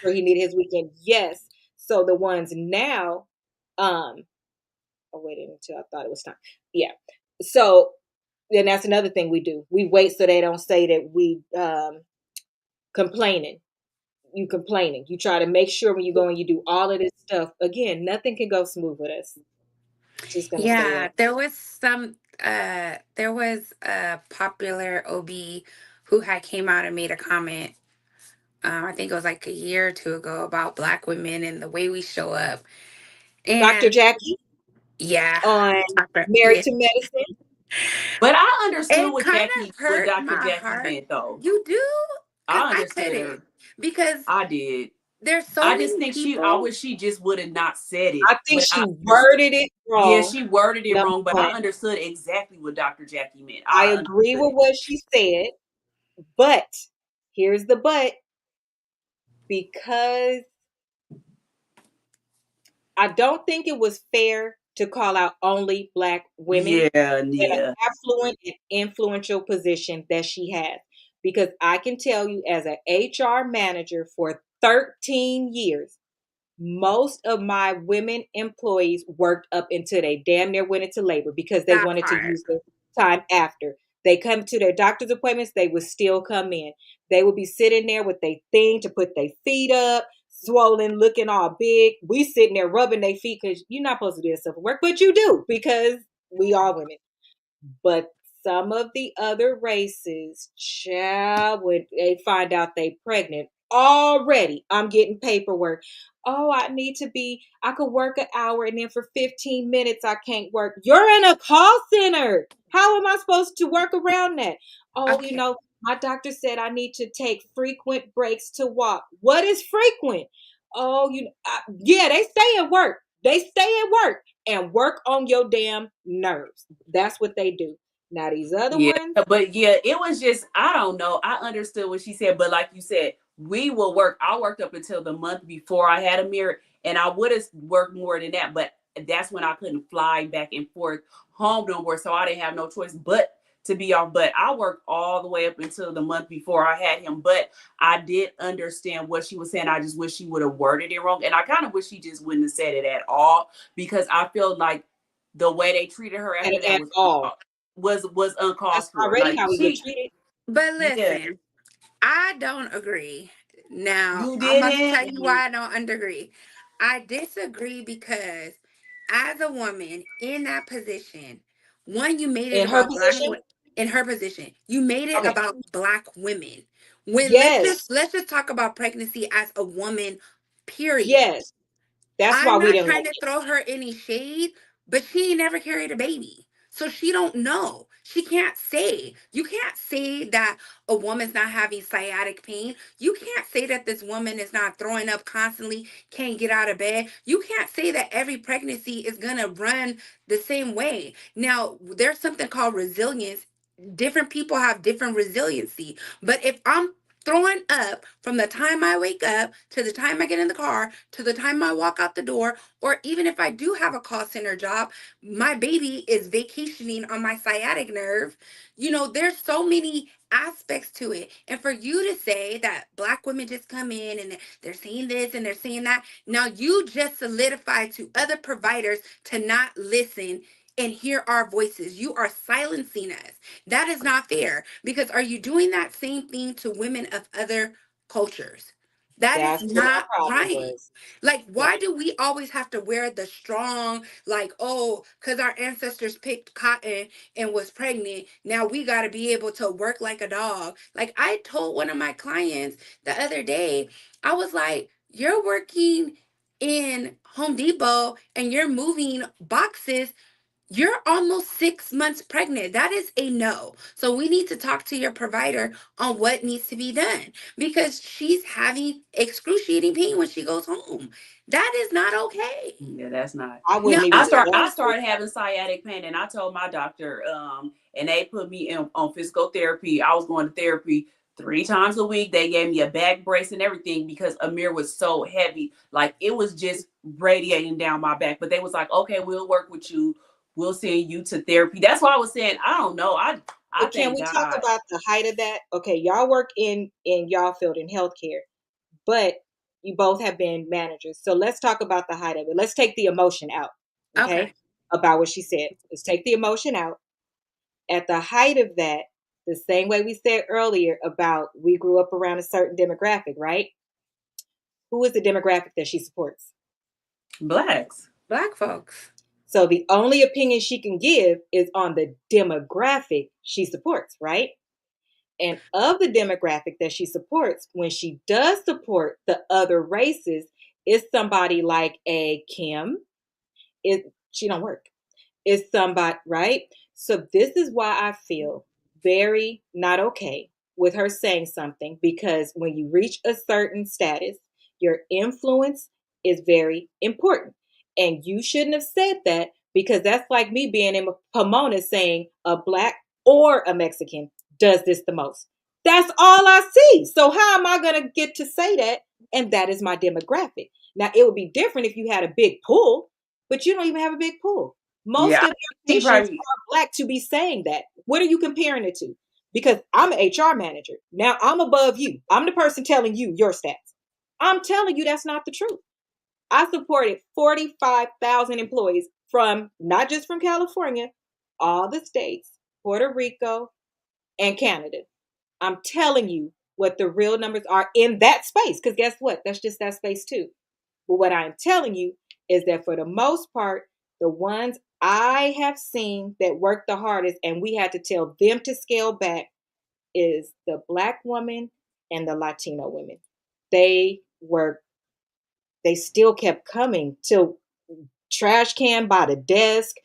Speaker 5: sure he needed his weekend. Yes. So the ones now, um, I waited until I thought it was time. Yeah. So then that's another thing we do. We wait so they don't say that we complaining. You complaining. You try to make sure when you go and you do all of this stuff. Again, nothing can go smooth with us. Just gonna say
Speaker 3: Yeah,
Speaker 5: that.
Speaker 3: there was a popular OB who had came out and made a comment. I think it was like a year or two ago about Black women and the way we show up.
Speaker 5: Dr.
Speaker 3: And
Speaker 5: Jackie
Speaker 3: yeah,
Speaker 5: on Married
Speaker 3: yeah,
Speaker 5: to Medicine.
Speaker 1: But I understood
Speaker 3: it kind of
Speaker 1: What
Speaker 3: hurt
Speaker 1: Dr.
Speaker 3: my
Speaker 1: Jackie
Speaker 3: heart.
Speaker 1: meant though.
Speaker 3: You do? Because
Speaker 1: I
Speaker 3: I
Speaker 1: understood
Speaker 3: couldn't.
Speaker 1: her.
Speaker 3: Because
Speaker 1: I did.
Speaker 3: there's so
Speaker 1: I just
Speaker 3: many
Speaker 1: think I
Speaker 3: people.
Speaker 1: wish she just would have not said it.
Speaker 5: I think
Speaker 1: But
Speaker 5: she
Speaker 1: I understood.
Speaker 5: worded it
Speaker 1: Yeah,
Speaker 5: wrong.
Speaker 1: she worded it
Speaker 5: Number
Speaker 1: wrong, but
Speaker 5: one.
Speaker 1: I understood exactly what Dr. Jackie meant.
Speaker 5: I
Speaker 1: I
Speaker 5: agree
Speaker 1: understood
Speaker 5: with
Speaker 1: it.
Speaker 5: what she said, but here's the but, because I don't think it was fair to call out only Black women
Speaker 1: Yeah,
Speaker 5: in an
Speaker 1: yeah.
Speaker 5: affluent and influential position that she has. Because I can tell you, as an HR manager for 13 years, most of my women employees worked up until they damn near went into labor because they
Speaker 3: That
Speaker 5: wanted to
Speaker 3: part.
Speaker 5: use the time after. They come to their doctor's appointments, they would still come in. They would be sitting there with their thing to put their feet up, swollen, looking all big. We sitting there rubbing their feet because you're not supposed to do that stuff at work, but you do because we are women. But some of the other races, child, when they find out they pregnant, already I'm getting paperwork. Oh, I could work an hour and then for 15 minutes I can't work. You're in a call center. How am I supposed to work around that? Oh,
Speaker 3: Okay.
Speaker 5: my doctor said I need to take frequent breaks to walk. What is frequent? Oh, yeah, they stay at work. They stay at work and work on your damn nerves. That's what they do. Now these other
Speaker 1: Yeah,
Speaker 5: ones,
Speaker 1: but yeah, it was just I don't know. I understood what she said, but like you said, we will work. I worked up until the month before I had a mirror, and I would have worked more than that, but that's when I couldn't fly back and forth home no more, so I didn't have no choice but to be off. But I worked all the way up until the month before I had him. But I did understand what she was saying. I just wish she would have worded it wrong, and I kind of wish she just wouldn't have said it at all because I feel like the way they treated her after that
Speaker 5: at all.
Speaker 1: was
Speaker 5: That's
Speaker 1: uncalled for.
Speaker 5: already
Speaker 1: Like
Speaker 5: how we get
Speaker 1: she,
Speaker 5: treated.
Speaker 3: But
Speaker 1: yeah,
Speaker 3: listen, I don't agree. Now,
Speaker 1: you
Speaker 3: I'm going to tell
Speaker 1: didn't.
Speaker 3: you why I don't agree. I disagree because as a woman in that position, one, you made it
Speaker 5: In her
Speaker 3: about
Speaker 5: position,
Speaker 3: in her position. You made it
Speaker 5: okay.
Speaker 3: about Black women. When
Speaker 5: Yes,
Speaker 3: let's just talk about pregnancy as a woman, period.
Speaker 5: yes. That's
Speaker 3: I'm
Speaker 5: why we
Speaker 3: not
Speaker 5: didn't
Speaker 3: trying
Speaker 5: like
Speaker 3: to
Speaker 5: it.
Speaker 3: throw her any shade, but she ain't never carried a baby. So she don't know. She can't say. You can't say that a woman's not having sciatic pain. You can't say that this woman is not throwing up constantly, can't get out of bed. You can't say that every pregnancy is going to run the same way. Now, there's something called resilience. Different people have different resiliency. But if I'm throwing up from the time I wake up to the time I get in the car to the time I walk out the door, or even if I do have a call center job, my baby is vacationing on my sciatic nerve. There's so many aspects to it. And for you to say that Black women just come in and they're saying this and they're saying that, now you just solidify to other providers to not listen and hear our voices. You are silencing us. That is not fair, because are you doing that same thing to women of other cultures? That is
Speaker 5: That's what my
Speaker 3: not
Speaker 5: problem
Speaker 3: right.
Speaker 5: was.
Speaker 3: Like,
Speaker 5: Yeah.
Speaker 3: why do we always have to wear the strong, like, oh, because our ancestors picked cotton and was pregnant, now we got to be able to work like a dog? Like, I told one of my clients the other day, I was like, you're working in Home Depot and you're moving boxes, you're almost 6 months pregnant. That is a no. So we need to talk to your provider on what needs to be done, because she's having excruciating pain when she goes home. That is not okay.
Speaker 1: Yeah, that's not.
Speaker 5: I
Speaker 3: Now,
Speaker 5: wouldn't even
Speaker 1: I
Speaker 5: discuss it.
Speaker 1: started having sciatic pain, and I told my doctor, and they put me on physical therapy. I was going to therapy 3 times a week. They gave me a back brace and everything because Amir was so heavy, like it was just radiating down my back. But they was like, okay, we'll work with you. We'll send you to therapy. That's why I was saying, I don't know. I
Speaker 5: But can
Speaker 1: thank
Speaker 5: we talk
Speaker 1: God.
Speaker 5: about the height of that? Okay, y'all work in y'all field in healthcare, but you both have been managers. So let's talk about the height of it. Let's take the emotion out. Okay,
Speaker 3: okay.
Speaker 5: about what she said. Let's take the emotion out. At the height of that, the same way we said earlier about we grew up around a certain demographic, right? Who is the demographic that she supports?
Speaker 1: Blacks.
Speaker 3: Black folks.
Speaker 5: So the only opinion she can give is on the demographic she supports, right? And of the demographic that she supports, when she does support the other races, is somebody like a Kim. She don't work. Is somebody, right? So this is why I feel very not okay with her saying something, because when you reach a certain status, your influence is very important. And you shouldn't have said that, because that's like me being in Pomona saying a black or a Mexican does this the most. That's all I see. So how am I going to get to say that? And that is my demographic. Now, it would be different if you had a big pool, but you don't even have a big pool. Most
Speaker 1: Yeah,
Speaker 5: of your
Speaker 1: he
Speaker 5: patients
Speaker 1: probably.
Speaker 5: are black to be saying that. What are you comparing it to? Because I'm an HR manager. Now I'm above you. I'm the person telling you your stats. I'm telling you that's not the truth. I supported 45,000 employees from not just from California, all the states, Puerto Rico, and Canada. I'm telling you what the real numbers are in that space. Because guess what? That's just that space too. But what I'm telling you is that for the most part, the ones I have seen that work the hardest, and we had to tell them to scale back, is the Black woman and the Latino women. They were, they still kept coming to trash can by the desk,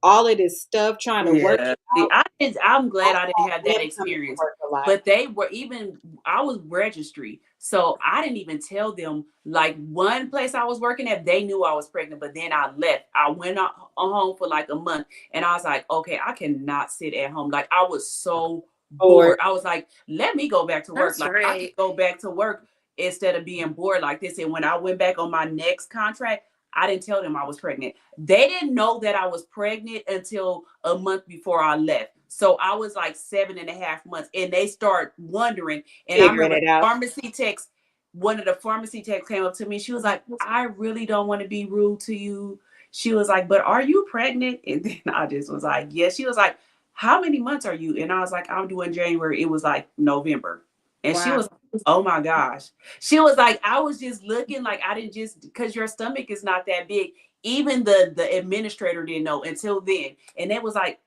Speaker 5: all of this stuff, trying to work
Speaker 1: Yeah.
Speaker 5: it
Speaker 1: See,
Speaker 5: out.
Speaker 1: I'm
Speaker 5: I
Speaker 1: glad I didn't have
Speaker 5: saw
Speaker 1: that
Speaker 5: them coming to
Speaker 1: experience.
Speaker 5: work a lot.
Speaker 1: But they were even, I was registry. So I didn't even tell them. Like one place I was working at, they knew I was pregnant, but then I left. I went home for like a month, and I was like, okay, I cannot sit at home. Like I was so
Speaker 5: Or
Speaker 1: bored. I was like, let me go back to work.
Speaker 3: That's
Speaker 1: Like I could
Speaker 3: right.
Speaker 1: go back to work instead of being bored like this. And when I went back on my next contract, I didn't tell them I was pregnant. They didn't know that I was pregnant until a month before I left. So I was like 7.5 months, and they start wondering. And I
Speaker 5: figuring
Speaker 1: remember
Speaker 5: it out.
Speaker 1: pharmacy techs, one of the pharmacy techs came up to me. She was like, I really don't want to be rude to you. She was like, but are you pregnant? And then I just was like, yes. She was like, how many months are you? And I was like, I'm doing January. It was like November. And she
Speaker 3: Wow.
Speaker 1: was, oh my gosh. She was like, I was just looking like I didn't just, because your stomach is not that big. Even the administrator didn't know until then. And it was like,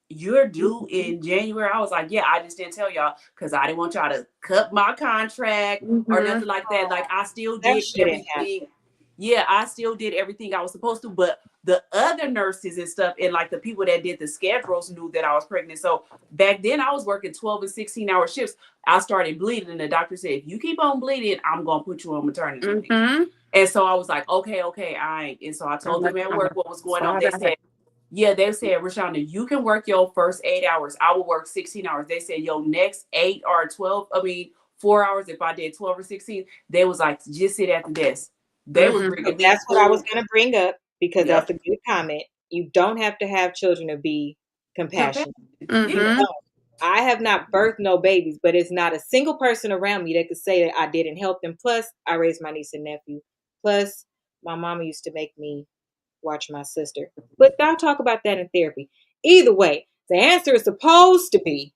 Speaker 1: you're due in January. I was like, yeah, I just didn't tell y'all because I didn't want y'all to cut my contract or
Speaker 3: Mm-hmm.
Speaker 1: nothing like that. Like I still
Speaker 5: That
Speaker 1: did
Speaker 5: shouldn't happen.
Speaker 1: everything. Yeah, I still did everything I was supposed to. But the other nurses and stuff, and like the people that did the schedules knew that I was pregnant. So back then I was working 12 and 16-hour shifts. I started bleeding, and the doctor said, if you keep on bleeding, I'm gonna put you on maternity leave.
Speaker 3: Mm-hmm.
Speaker 1: And so I was like, okay, I ain't. And so I told them at work what was going on. They said, yeah, they said, Rashonda, you can work your first 8 hours. I will work 16 hours. They said your next 8 or 12, 4 hours, if I did 12 or 16, they was like, just sit at the desk. They was
Speaker 3: Mm-hmm.
Speaker 5: So
Speaker 1: bringing me
Speaker 5: that's what I was
Speaker 1: food.
Speaker 5: going to bring up, because that's
Speaker 1: Yep.
Speaker 5: a good comment. You don't have to have children to be compassionate. You
Speaker 3: Mm-hmm.
Speaker 5: don't. I have not birthed no babies, but it's not a single person around me that could say that I didn't help them. Plus, I raised my niece and nephew. Plus, my mama used to make me watch my sister. But I'll talk about that in therapy. Either way, the answer is supposed to be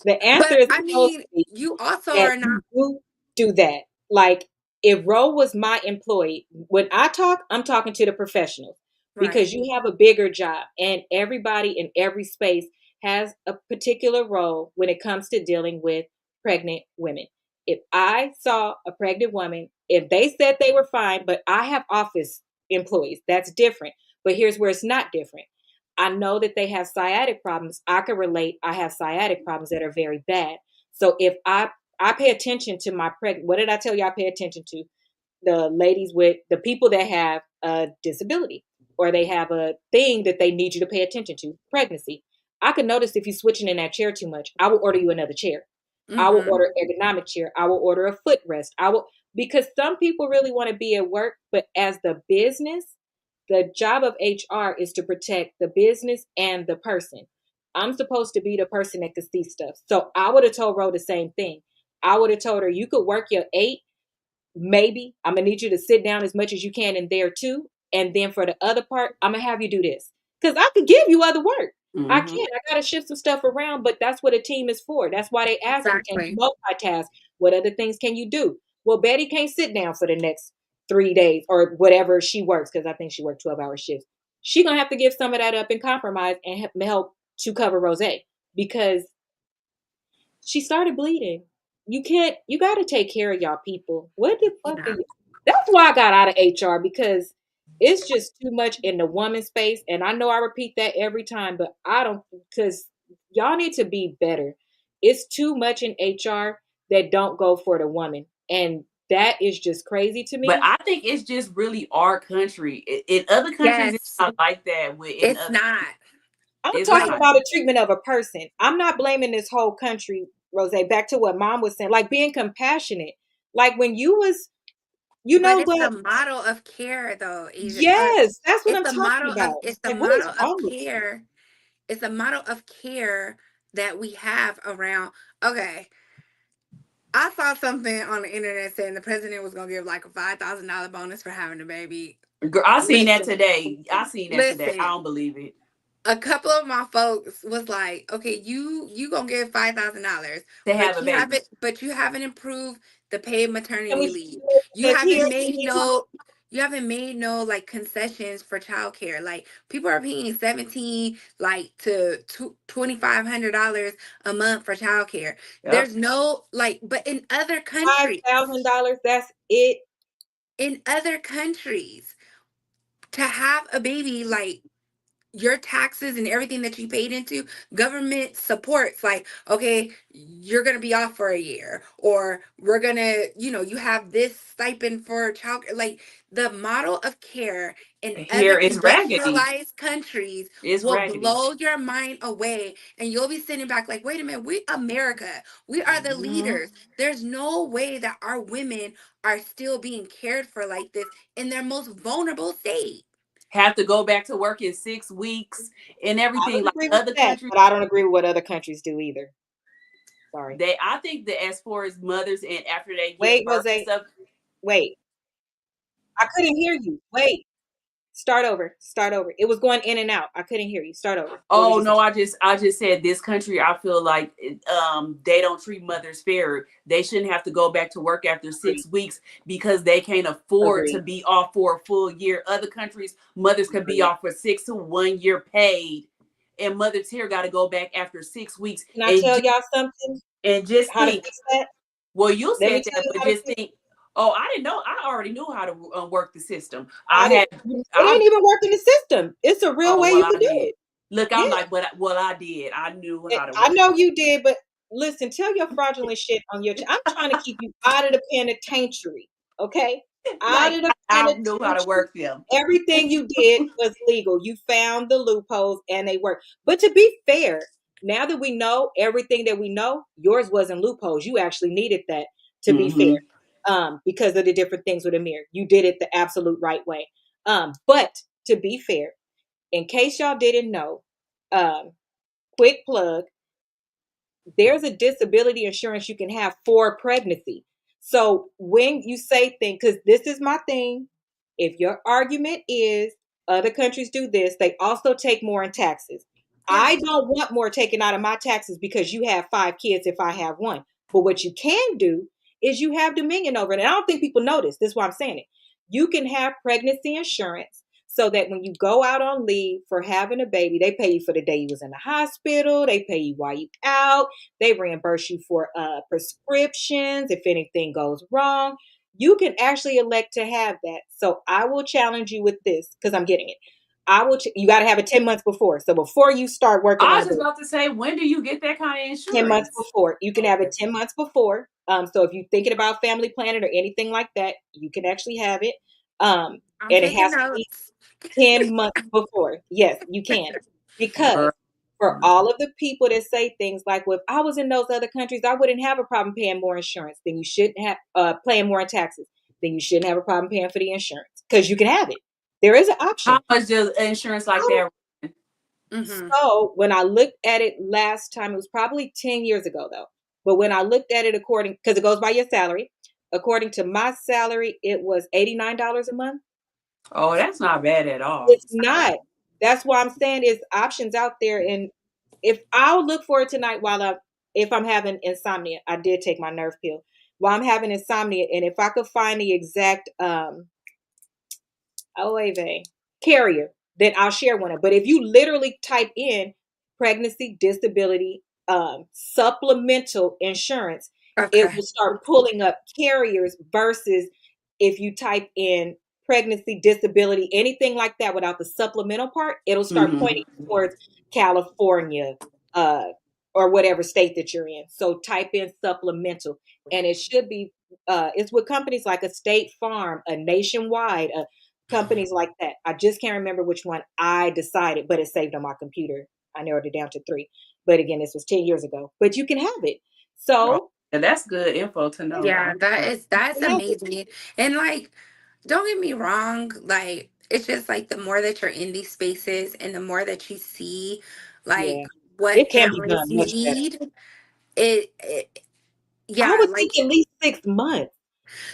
Speaker 3: But I mean, you also
Speaker 5: that
Speaker 3: are not.
Speaker 5: you do that. Like if Ro was my employee, when I talk, I'm talking to the professionals because
Speaker 3: Right.
Speaker 5: you have a bigger job and everybody in every space has a particular role when it comes to dealing with pregnant women. If I saw a pregnant woman, if they said they were fine, but I have office employees, that's different. But here's where it's not different. I know that they have sciatic problems. I can relate. I have sciatic problems that are very bad. So if I pay attention to my pregnant, what did I tell you I pay attention to? The ladies with the people that have a disability or they have a thing that they need you to pay attention to, pregnancy. I could notice if you're switching in that chair too much. I will order you another chair. I will
Speaker 3: Mm-hmm.
Speaker 5: order ergonomic chair. I will order a footrest. I will because some people really want to be at work, but as the business, the job of HR is to protect the business and the person. I'm supposed to be the person that could see stuff. So I would have told Ro the same thing. I would have told her you could work your 8. Maybe I'm gonna need you to sit down as much as you can in there too. And then for the other part, I'm gonna have you do this. Because I could give you other work. I
Speaker 1: Mm-hmm.
Speaker 5: can't. I gotta shift some stuff around, but that's what a team is for. That's why they ask you, can you
Speaker 3: Exactly.
Speaker 5: multitask? What other things can you do? Well, Betty can't sit down for the next 3 days or whatever she works, because I think she worked 12-hour shifts. She gonna have to give some of that up and compromise and help to cover Rose because she started bleeding. You got to take care of y'all people. What the fuck are
Speaker 3: Yeah.
Speaker 5: you? That's why I got out of HR because it's just too much in the woman space. And I know I repeat that every time, but I don't, because y'all need to be better. It's too much in HR that don't go for the woman. And that is just crazy to
Speaker 1: But
Speaker 5: me.
Speaker 1: I think it's just really our country. In other countries, it's
Speaker 3: Yes.
Speaker 1: not like that. In
Speaker 3: It's
Speaker 1: other,
Speaker 3: not.
Speaker 5: I'm
Speaker 1: it's
Speaker 5: talking
Speaker 3: Like,
Speaker 1: not.
Speaker 5: about a treatment of a person. I'm not blaming this whole country, Rose. Back to what mom was saying, like being compassionate. Like when you was, you
Speaker 3: but
Speaker 5: know
Speaker 3: it's the
Speaker 5: what?
Speaker 3: model of care, though, Asia.
Speaker 5: Yes, that's what I'm talking about.
Speaker 3: It's the
Speaker 5: Like, what is
Speaker 3: model of
Speaker 5: wrong with you?
Speaker 3: care. It's the model of care that we have around. Okay, I saw something on the internet saying the president was gonna give like a $5,000 bonus for having a baby.
Speaker 1: Girl, I seen that
Speaker 3: Listen,
Speaker 1: today. I seen that today. I
Speaker 3: listen.
Speaker 1: don't believe it.
Speaker 3: A couple of my folks was like, "Okay, you gonna get $5,000,
Speaker 1: To have
Speaker 3: but
Speaker 1: a baby.
Speaker 3: you haven't improved the paid
Speaker 5: And we
Speaker 3: maternity leave. You
Speaker 5: because
Speaker 3: haven't
Speaker 5: here,
Speaker 3: made no, you haven't made no like concessions for childcare. Like people are paying 17 like to $2,500 a month for childcare.
Speaker 1: Yep.
Speaker 3: There's no like, but
Speaker 5: $5,000, that's it.
Speaker 3: in other countries, to have a baby like your taxes and everything that you paid into, government supports like, okay, you're gonna be off for a year, or we're gonna, you have this stipend for child, like the model of care in other
Speaker 1: Here is raggedy.
Speaker 3: industrialized countries
Speaker 1: It's
Speaker 3: will
Speaker 1: raggedy.
Speaker 3: blow your mind away, and you'll be sitting back like, wait a minute, we America, we are the
Speaker 1: Mhm.
Speaker 3: leaders. There's no way that our women are still being cared for like this in their most vulnerable state.
Speaker 1: Have to go back to work in 6 weeks and
Speaker 5: I
Speaker 1: everything
Speaker 5: don't
Speaker 1: like
Speaker 5: agree with
Speaker 1: other
Speaker 5: that,
Speaker 1: countries.
Speaker 5: but I don't agree with what other countries do either. Sorry.
Speaker 1: I think that as far as mothers and after they give
Speaker 5: Wait,
Speaker 1: birth and
Speaker 5: Rose.
Speaker 1: stuff,
Speaker 5: Wait. I couldn't hear you. Wait. Start over. Start over. It was going in and out. I couldn't hear you. Start over. What was
Speaker 1: oh
Speaker 5: you
Speaker 1: no,
Speaker 5: saying?
Speaker 1: I just said this country, I feel like they don't treat mothers fair. They shouldn't have to go back to work after
Speaker 5: Agree.
Speaker 1: 6 weeks because they can't afford to
Speaker 5: Agree.
Speaker 1: be off for a full year. Other countries, mothers could be
Speaker 5: Agree.
Speaker 1: off for 6 to 1 year paid, and mothers here got to go back after 6 weeks
Speaker 5: Can I tell y'all something?
Speaker 1: and just
Speaker 5: How to
Speaker 1: think.
Speaker 5: fix that?
Speaker 1: Well, you
Speaker 5: Let me
Speaker 1: said
Speaker 5: tell
Speaker 1: that,
Speaker 5: you
Speaker 1: but
Speaker 5: how to
Speaker 1: just
Speaker 5: fix
Speaker 1: think. Oh, I didn't know. I already knew how to work the system.
Speaker 5: I did it
Speaker 1: I.
Speaker 5: ain't even working the system. It's a real
Speaker 1: Oh
Speaker 5: way
Speaker 1: well,
Speaker 5: you can
Speaker 1: I
Speaker 5: do
Speaker 1: did.
Speaker 5: it.
Speaker 1: Look, I'm
Speaker 5: Yeah.
Speaker 1: like, but well, I did. I knew how to
Speaker 5: I
Speaker 1: work.
Speaker 5: know you did, but listen, tell your fraudulent shit on your I'm trying to keep you out of the penitentiary. Okay? Out
Speaker 1: Like
Speaker 5: of the
Speaker 1: I knew how to
Speaker 5: penitentiary.
Speaker 1: work them.
Speaker 5: Everything you did was legal. You found the loopholes and they worked. But to be fair, now that we know everything that we know, yours wasn't loopholes. You actually needed that to be fair.
Speaker 1: Hmm.
Speaker 5: Because of the different things with Amir. You did it the absolute right way. But to be fair, in case y'all didn't know, quick plug. there's a disability insurance you can have for pregnancy. So when you say things, because this is my thing, if your argument is other countries do this, they also take more in taxes.
Speaker 3: Yeah.
Speaker 5: I don't want more taken out of my taxes because you have 5 kids if I have one. But what you can do is you have dominion over it. And I don't think people notice. This is why I'm saying it. You can have pregnancy insurance so that when you go out on leave for having a baby, they pay you for the day you was in the hospital. They pay you while you out. They reimburse you for prescriptions if anything goes wrong. You can actually elect to have that. So I will challenge you with this because I'm getting it. You got to have it 10 months before. So before you start working
Speaker 1: I
Speaker 5: on
Speaker 1: was
Speaker 5: a
Speaker 1: just
Speaker 5: baby,
Speaker 1: about to say, when do you get that kind of
Speaker 5: 10 months
Speaker 1: insurance?
Speaker 5: before. You can have it 10 months before. So if you're thinking about family planning or anything like that, you can actually have it.
Speaker 3: I'm
Speaker 5: And it
Speaker 3: taking
Speaker 5: has to be
Speaker 3: notes.
Speaker 5: 10 months before. Yes, you can. Because
Speaker 1: Girl.
Speaker 5: for all of the people that say things like, well, if I was in those other countries, I wouldn't have a problem paying more insurance. Then you shouldn't have paying more in taxes. Then you shouldn't have a problem paying for the insurance because you can have it. There is an option.
Speaker 1: How much does insurance like that?
Speaker 3: Mm-hmm.
Speaker 5: So when I looked at it last time, it was probably 10 years ago though. But when I looked at it according, because it goes by your salary, according to my salary, it was $89 a month.
Speaker 1: Oh, that's not bad at all.
Speaker 5: It's not. That's why I'm saying there's options out there. And if I'll look for it tonight if I'm having insomnia, I did take my nerve pill while I'm having insomnia. And if I could find the exact OAV carrier, then I'll share one. But if you literally type in pregnancy disability supplemental insurance, it
Speaker 3: Okay.
Speaker 5: will start pulling up carriers versus if you type in pregnancy disability, anything like that without the supplemental part, it'll start
Speaker 1: Hmm.
Speaker 5: pointing towards California uh, or whatever state that you're in. So type in supplemental and it should be it's with companies like a State Farm, a Nationwide, companies like that. I just can't remember which one I decided, but it saved on my computer. I narrowed it down to 3. But again, this was 10 years ago. But you can have it.
Speaker 1: Oh,
Speaker 5: So
Speaker 1: yeah, that's good info to know.
Speaker 3: Yeah,
Speaker 5: you
Speaker 3: that's
Speaker 5: can have it.
Speaker 3: amazing. And like, don't get me wrong, like it's just like the more that you're in these spaces and the more that you see
Speaker 5: Yeah.
Speaker 3: like what
Speaker 5: It can be
Speaker 3: families
Speaker 5: done much better.
Speaker 3: need, it
Speaker 5: I
Speaker 3: yeah,
Speaker 5: would think
Speaker 3: like
Speaker 5: at least 6 months.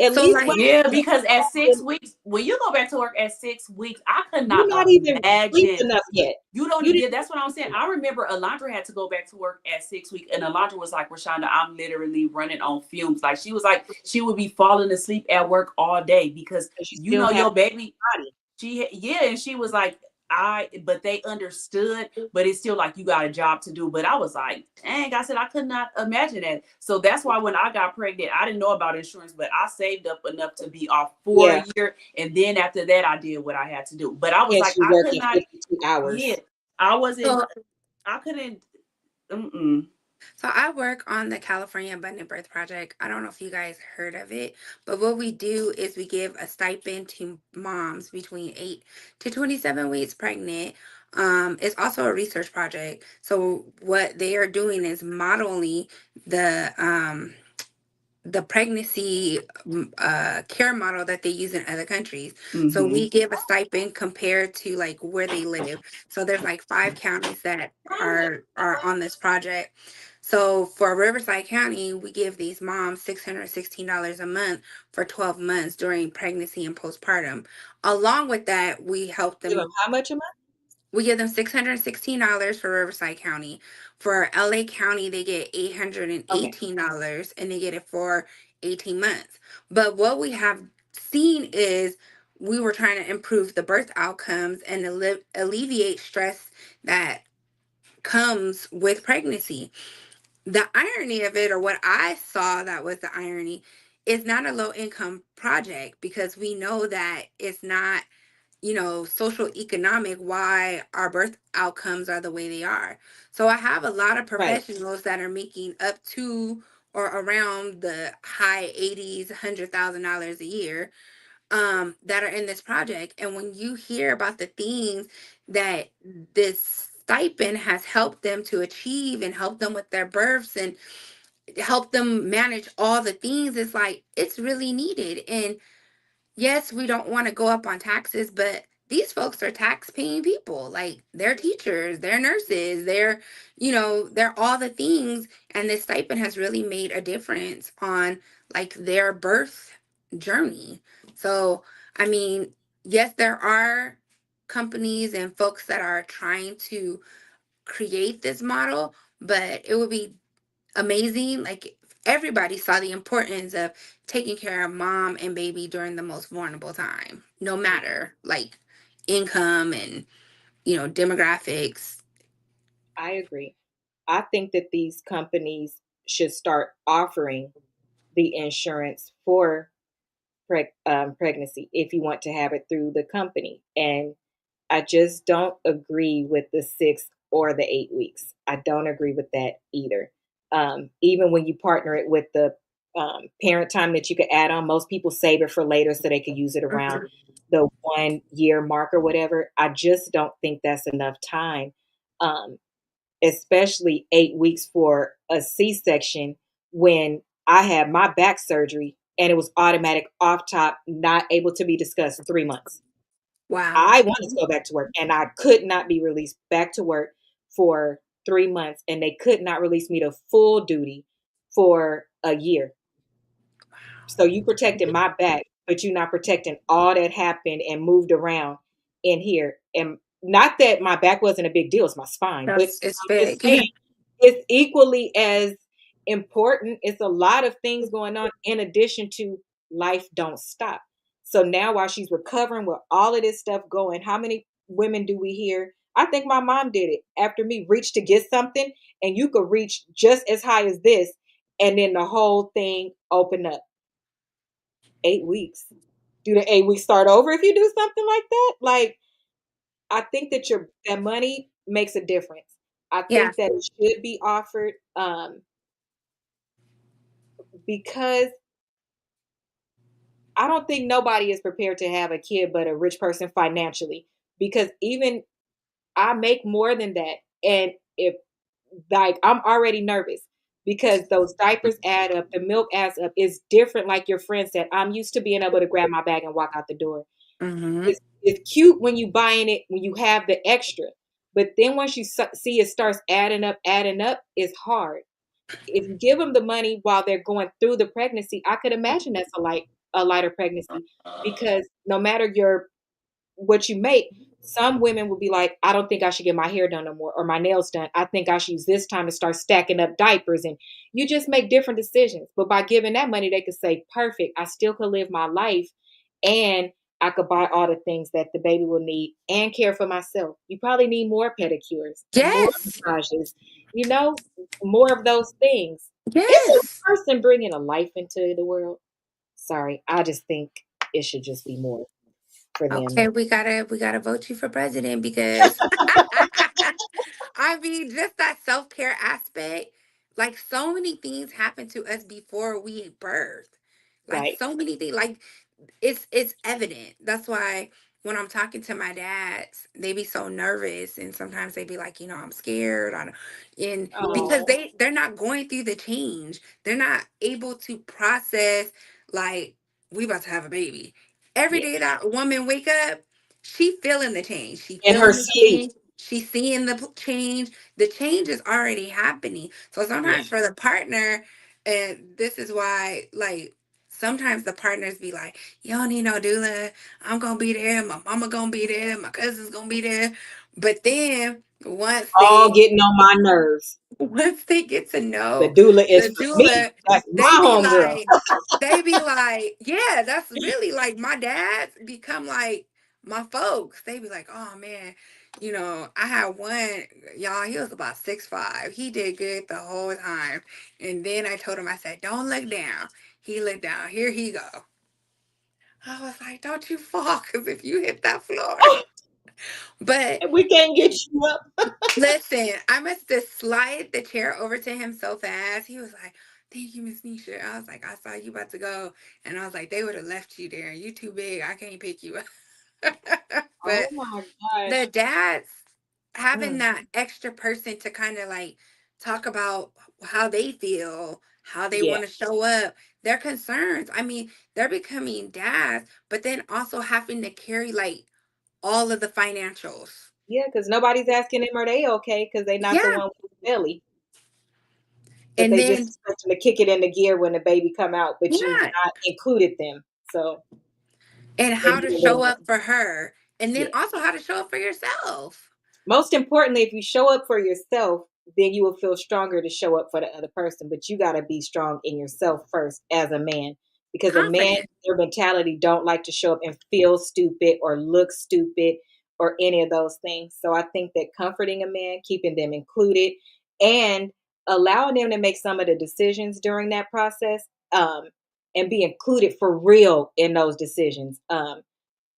Speaker 5: At
Speaker 3: so
Speaker 5: least
Speaker 3: like
Speaker 1: Yeah, because at
Speaker 5: when
Speaker 1: 6 weeks, when you go back to work at 6 weeks, I could
Speaker 5: you're
Speaker 1: not
Speaker 5: not even sleep
Speaker 1: imagine.
Speaker 5: enough yet.
Speaker 1: You don't,
Speaker 5: You
Speaker 1: yeah,
Speaker 5: didn't
Speaker 1: that's what I'm saying. I remember Alondra had to go back to work at 6 weeks, and Alondra was like, Rashonda, I'm literally running on fumes. Like, she was like, she would be falling asleep at work all day because,
Speaker 5: because you
Speaker 1: you
Speaker 5: still
Speaker 1: know,
Speaker 5: have
Speaker 1: your baby,
Speaker 5: body.
Speaker 1: yeah, and she was like, but they understood, but it's still like you got a job to do. But I was like, dang, I said I could not imagine that. So that's why when I got pregnant, I didn't know about insurance, but I saved up enough to be off for
Speaker 5: Yeah.
Speaker 1: a year, and then after that, I did what I had to do. But I was
Speaker 5: Hence
Speaker 1: like,
Speaker 5: you
Speaker 1: I could
Speaker 5: working
Speaker 1: not.
Speaker 5: 52 hours.
Speaker 1: Yeah, I wasn't.
Speaker 3: so
Speaker 1: I couldn't. Mm-mm.
Speaker 3: So I work on the California Abundant Birth Project. I don't know if you guys heard of it, but what we do is we give a stipend to moms between 8 to 27 weeks pregnant. It's also a research project. So what they are doing is modeling the pregnancy care model that they use in other countries. So
Speaker 1: Mm-hmm.
Speaker 3: we give a stipend compared to like where they live. So there's like 5 counties that are on this project. So for Riverside County, we give these moms $616 a month for 12 months during pregnancy and postpartum. Along with that, we help
Speaker 5: Give them
Speaker 3: them.
Speaker 5: how much a month?
Speaker 3: We give them $616 for Riverside County. For LA County, they get
Speaker 5: Okay.
Speaker 3: $818 and they get it for 18 months. But what we have seen is we were trying to improve the birth outcomes and alleviate stress that comes with pregnancy. The irony of it, or what I saw that was the irony, is not a low income project because we know that it's not, social economic why our birth outcomes are the way they are. So I have a lot of
Speaker 5: Right.
Speaker 3: professionals that are making up to or around the high 80s, $100,000 a year, that are in this project. And when you hear about the things that this stipend has helped them to achieve and help them with their births and help them manage all the things, it's like it's really needed. And yes, we don't want to go up on taxes, but these folks are tax paying people. Like they're teachers, they're nurses, they're, they're all the things. And this stipend has really made a difference on like their birth journey. So, I mean, yes, there are companies and folks that are trying to create this model, but it would be amazing. Like if everybody saw the importance of taking care of mom and baby during the most vulnerable time, no matter like income and demographics.
Speaker 5: I agree. I think that these companies should start offering the insurance for pregnancy if you want to have it through the company. And I just don't agree with the 6 or the 8 weeks. I don't agree with that either. Even when you partner it with the parent time that you could add on, most people save it for later so they could use it around
Speaker 3: Mhm.
Speaker 5: the 1 year mark or whatever. I just don't think that's enough time, um, especially 8 weeks for a C section when I had my back surgery and it was automatic off top, not able to be discussed 3 months.
Speaker 3: Wow.
Speaker 5: I wanted to go back to work and I could not be released back to work for 3 months and they could not release me to full duty for a year. So you protected my back, but you're not protecting all that happened and moved around in here. And not that my back wasn't a big deal, it's my spine, but
Speaker 3: That's it's
Speaker 5: I'm just
Speaker 3: big.
Speaker 5: saying it's equally as important. It's a lot of things going on in addition to life don't stop. So now while she's recovering with all of this stuff going, how many women do we hear? I think my mom did it after me, reach to get something, and you could reach just as high as this, and then the whole thing open up. 8 weeks. Do the 8 weeks start over if you do something like that? Like, I think that your that money makes a difference. I
Speaker 3: Yeah.
Speaker 5: think that it should be offered because I don't think nobody is prepared to have a kid but a rich person financially. Because even I make more than that, and if like I'm already nervous because those diapers add up, the milk adds up. It's different, like your friend said. I'm used to being able to grab my bag and walk out the door.
Speaker 3: Hmm.
Speaker 5: It's cute when you buying it when you have the extra, but then once you see it starts adding up, it's hard. If you give them the money while they're going through the pregnancy, I could imagine that's a lighter pregnancy because no matter your what you make, some women will be like, I don't think I should get my hair done no more or my nails done. I think I should use this time to start stacking up diapers. And you just make different decisions. But by giving that money, they could say, perfect, I still could live my life and I could buy all the things that the baby will need and care for myself. You probably need more pedicures, more
Speaker 3: Yes.
Speaker 5: massages, you know, more of those things. It's
Speaker 3: Yes.
Speaker 5: a person bringing a life into the world. Sorry, I just think it should just be more for them.
Speaker 3: Okay, we gotta vote you for president because I mean just that self-care aspect, like so many things happen to us before we birth. Like
Speaker 5: Right.
Speaker 3: so many things. Like it's evident. That's why when I'm talking to my dads, they be so nervous and sometimes they be like, I'm scared. And because
Speaker 5: Oh,
Speaker 3: they're not going through the change. They're not able to process like we about to have a baby. Every
Speaker 5: yeah.
Speaker 3: day that woman wake up, she feeling the change. She
Speaker 5: In her
Speaker 3: feeling the
Speaker 5: sleep.
Speaker 3: change. She's seeing the change. The change is already happening. So
Speaker 5: Yeah.
Speaker 3: sometimes for the partner, and this is why like sometimes the partners be like, you don't need no doula. I'm gonna be there. My mama gonna be there. My cousin's gonna be there. But then
Speaker 5: All getting on my nerves.
Speaker 3: once they get to
Speaker 5: The
Speaker 3: know
Speaker 5: doula is
Speaker 3: the
Speaker 5: for me.
Speaker 3: doula,
Speaker 5: That's
Speaker 3: they
Speaker 5: my
Speaker 3: be
Speaker 5: homegirl.
Speaker 3: like, yeah, that's really like my dads become like my folks. They be like, oh man, I had one, y'all, he was about 6'5". He did good the whole time. And then I told him, I said, don't look down. He looked down. Here he go. I was like, don't you fall, because if you hit that floor. But
Speaker 5: We can't get you up.
Speaker 3: listen, I must have slide the chair over to him so fast. He was like, thank you, Miss Nisha. I was like, I saw you about to go. And I was like, they would have left you there. You too big. I can't pick you up.
Speaker 5: Oh
Speaker 3: But
Speaker 5: my
Speaker 3: the
Speaker 5: gosh.
Speaker 3: dads having
Speaker 5: Mm,
Speaker 3: that extra person to kind of like talk about how they feel, how they
Speaker 5: yeah.
Speaker 3: want to show up, their concerns. I mean, they're becoming dads, but then also having to carry like all of the financials.
Speaker 5: Yeah, because nobody's asking them are they okay because they not the
Speaker 3: Yeah.
Speaker 5: one with the belly, but
Speaker 3: And
Speaker 5: they just
Speaker 3: then,
Speaker 5: expect them to kick it into gear when the baby come out, but you've
Speaker 3: yeah.
Speaker 5: not included them. So
Speaker 3: And
Speaker 5: they
Speaker 3: how
Speaker 5: need
Speaker 3: to
Speaker 5: a little
Speaker 3: show
Speaker 5: more.
Speaker 3: up for her. And then
Speaker 5: Yeah.
Speaker 3: also how to show up for yourself.
Speaker 5: Most importantly, if you show up for yourself, then you will feel stronger to show up for the other person. But you got to be strong in yourself first as a man, because a man,
Speaker 3: Confident.
Speaker 5: their mentality don't like to show up and feel stupid or look stupid or any of those things. So I think that comforting a man, keeping them included, and allowing them to make some of the decisions during that process, and be included for real in those decisions.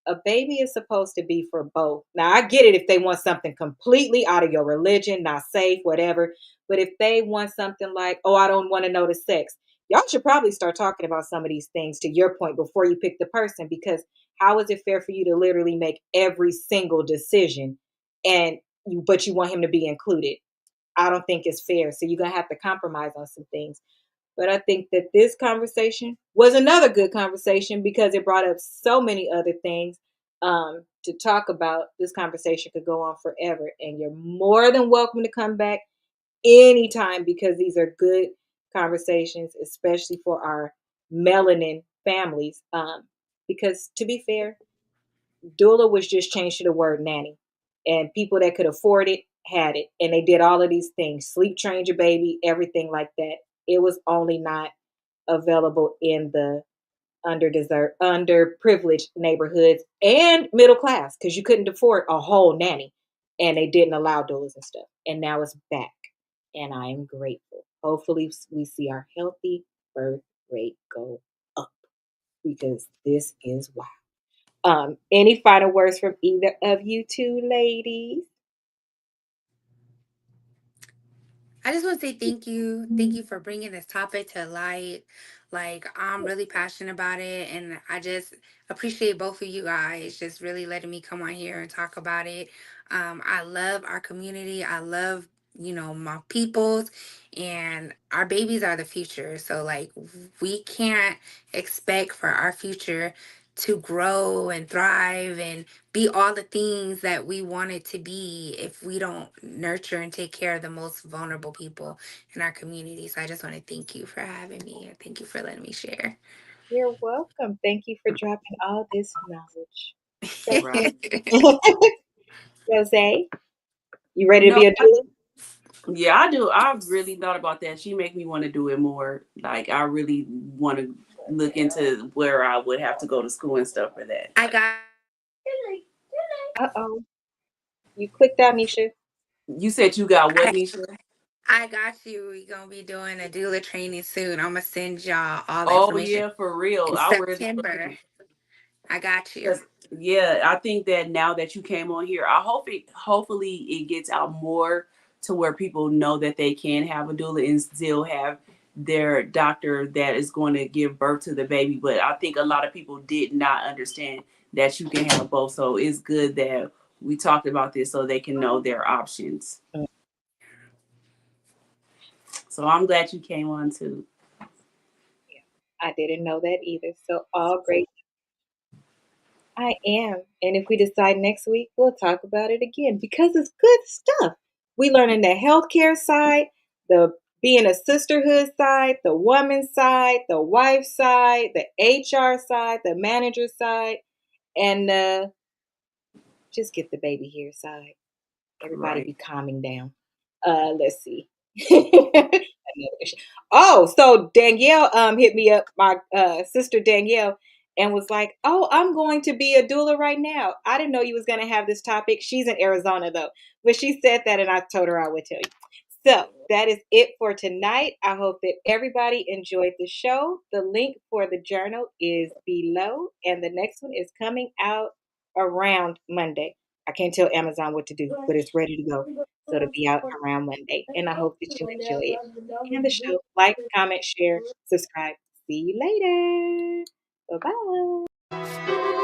Speaker 5: A baby is supposed to be for both. Now, I get it if they want something completely out of your religion, not safe, whatever. But if they want something like, oh, I don't want to know the sex, y'all should probably start talking about some of these things to your point before you pick the person. Because how is it fair for you to literally make every single decision and but you want him to be included? I don't think it's fair. So you're gonna have to compromise on some things. But I think that this conversation was another good conversation because it brought up so many other things to talk about. This conversation could go on forever, and you're more than welcome to come back anytime because these are good conversations, especially for our melanin families. Because to be fair, doula was just changed to the word nanny, and people that could afford it had it, and they did all of these things, sleep trained your baby, everything like that. It was only not available in the underprivileged neighborhoods and middle class because you couldn't afford a whole nanny, and they didn't allow doulas and stuff. And now it's back, and I am grateful. Hopefully, we see our healthy birth rate go up because this is wild. Any final words from either of you two ladies?
Speaker 3: I just want to say thank you. Thank you for bringing this topic to light. Like, I'm really passionate about it. And I just appreciate both of you guys just really letting me come on here and talk about it. I love our community. I love, my peoples. And our babies are the future. So, like, we can't expect for our future to grow and thrive and be all the things that we want it to be if we don't nurture and take care of the most vulnerable people in our community. So I just want to thank you for having me and thank you for letting me share.
Speaker 5: You're welcome. Thank you for dropping all this knowledge. So,
Speaker 1: Right.
Speaker 5: Rose, you ready to
Speaker 1: No,
Speaker 5: be a doula?
Speaker 1: yeah, I do. I've really thought about that. She make me want to do it more. Like I really want to look into where I would have to go to school and stuff for that.
Speaker 3: I got
Speaker 5: Uh oh. You clicked out, Nisha.
Speaker 1: You said you got what,
Speaker 3: I,
Speaker 1: Nisha?
Speaker 3: I got you. We're gonna be doing a doula training soon. I'm gonna send y'all all the
Speaker 1: Oh
Speaker 3: information
Speaker 1: yeah, for real.
Speaker 3: in
Speaker 1: I really
Speaker 3: September. I got you.
Speaker 1: 'cause, yeah, I think that now that you came on here, hopefully it gets out more to where people know that they can have a doula and still have their doctor that is going to give birth to the baby. But I think a lot of people did not understand that you can have both. So it's good that we talked about this so they can know their options.
Speaker 5: Mm,
Speaker 1: So I'm glad you came on too.
Speaker 5: I didn't know that either. So, all great. I am. And if we decide next week, we'll talk about it again because it's good stuff. We learning the healthcare side, the being a sisterhood side, the woman side, the wife side, the HR side, the manager side, and just get the baby here side. Everybody
Speaker 1: Right.
Speaker 5: be calming down. Let's see. Oh, so Danielle hit me up, my sister Danielle, and was like, "Oh, I'm going to be a doula right now. I didn't know you was gonna have this topic." She's in Arizona though, but she said that, and I told her I would tell you. So that is it for tonight. I hope that everybody enjoyed the show. The link for the journal is below, and the next one is coming out around Monday. I can't tell Amazon what to do, but it's ready to go. So it'll be out around Monday. And I hope that you enjoy it and the show. Like, comment, share, subscribe. See you later. Bye bye.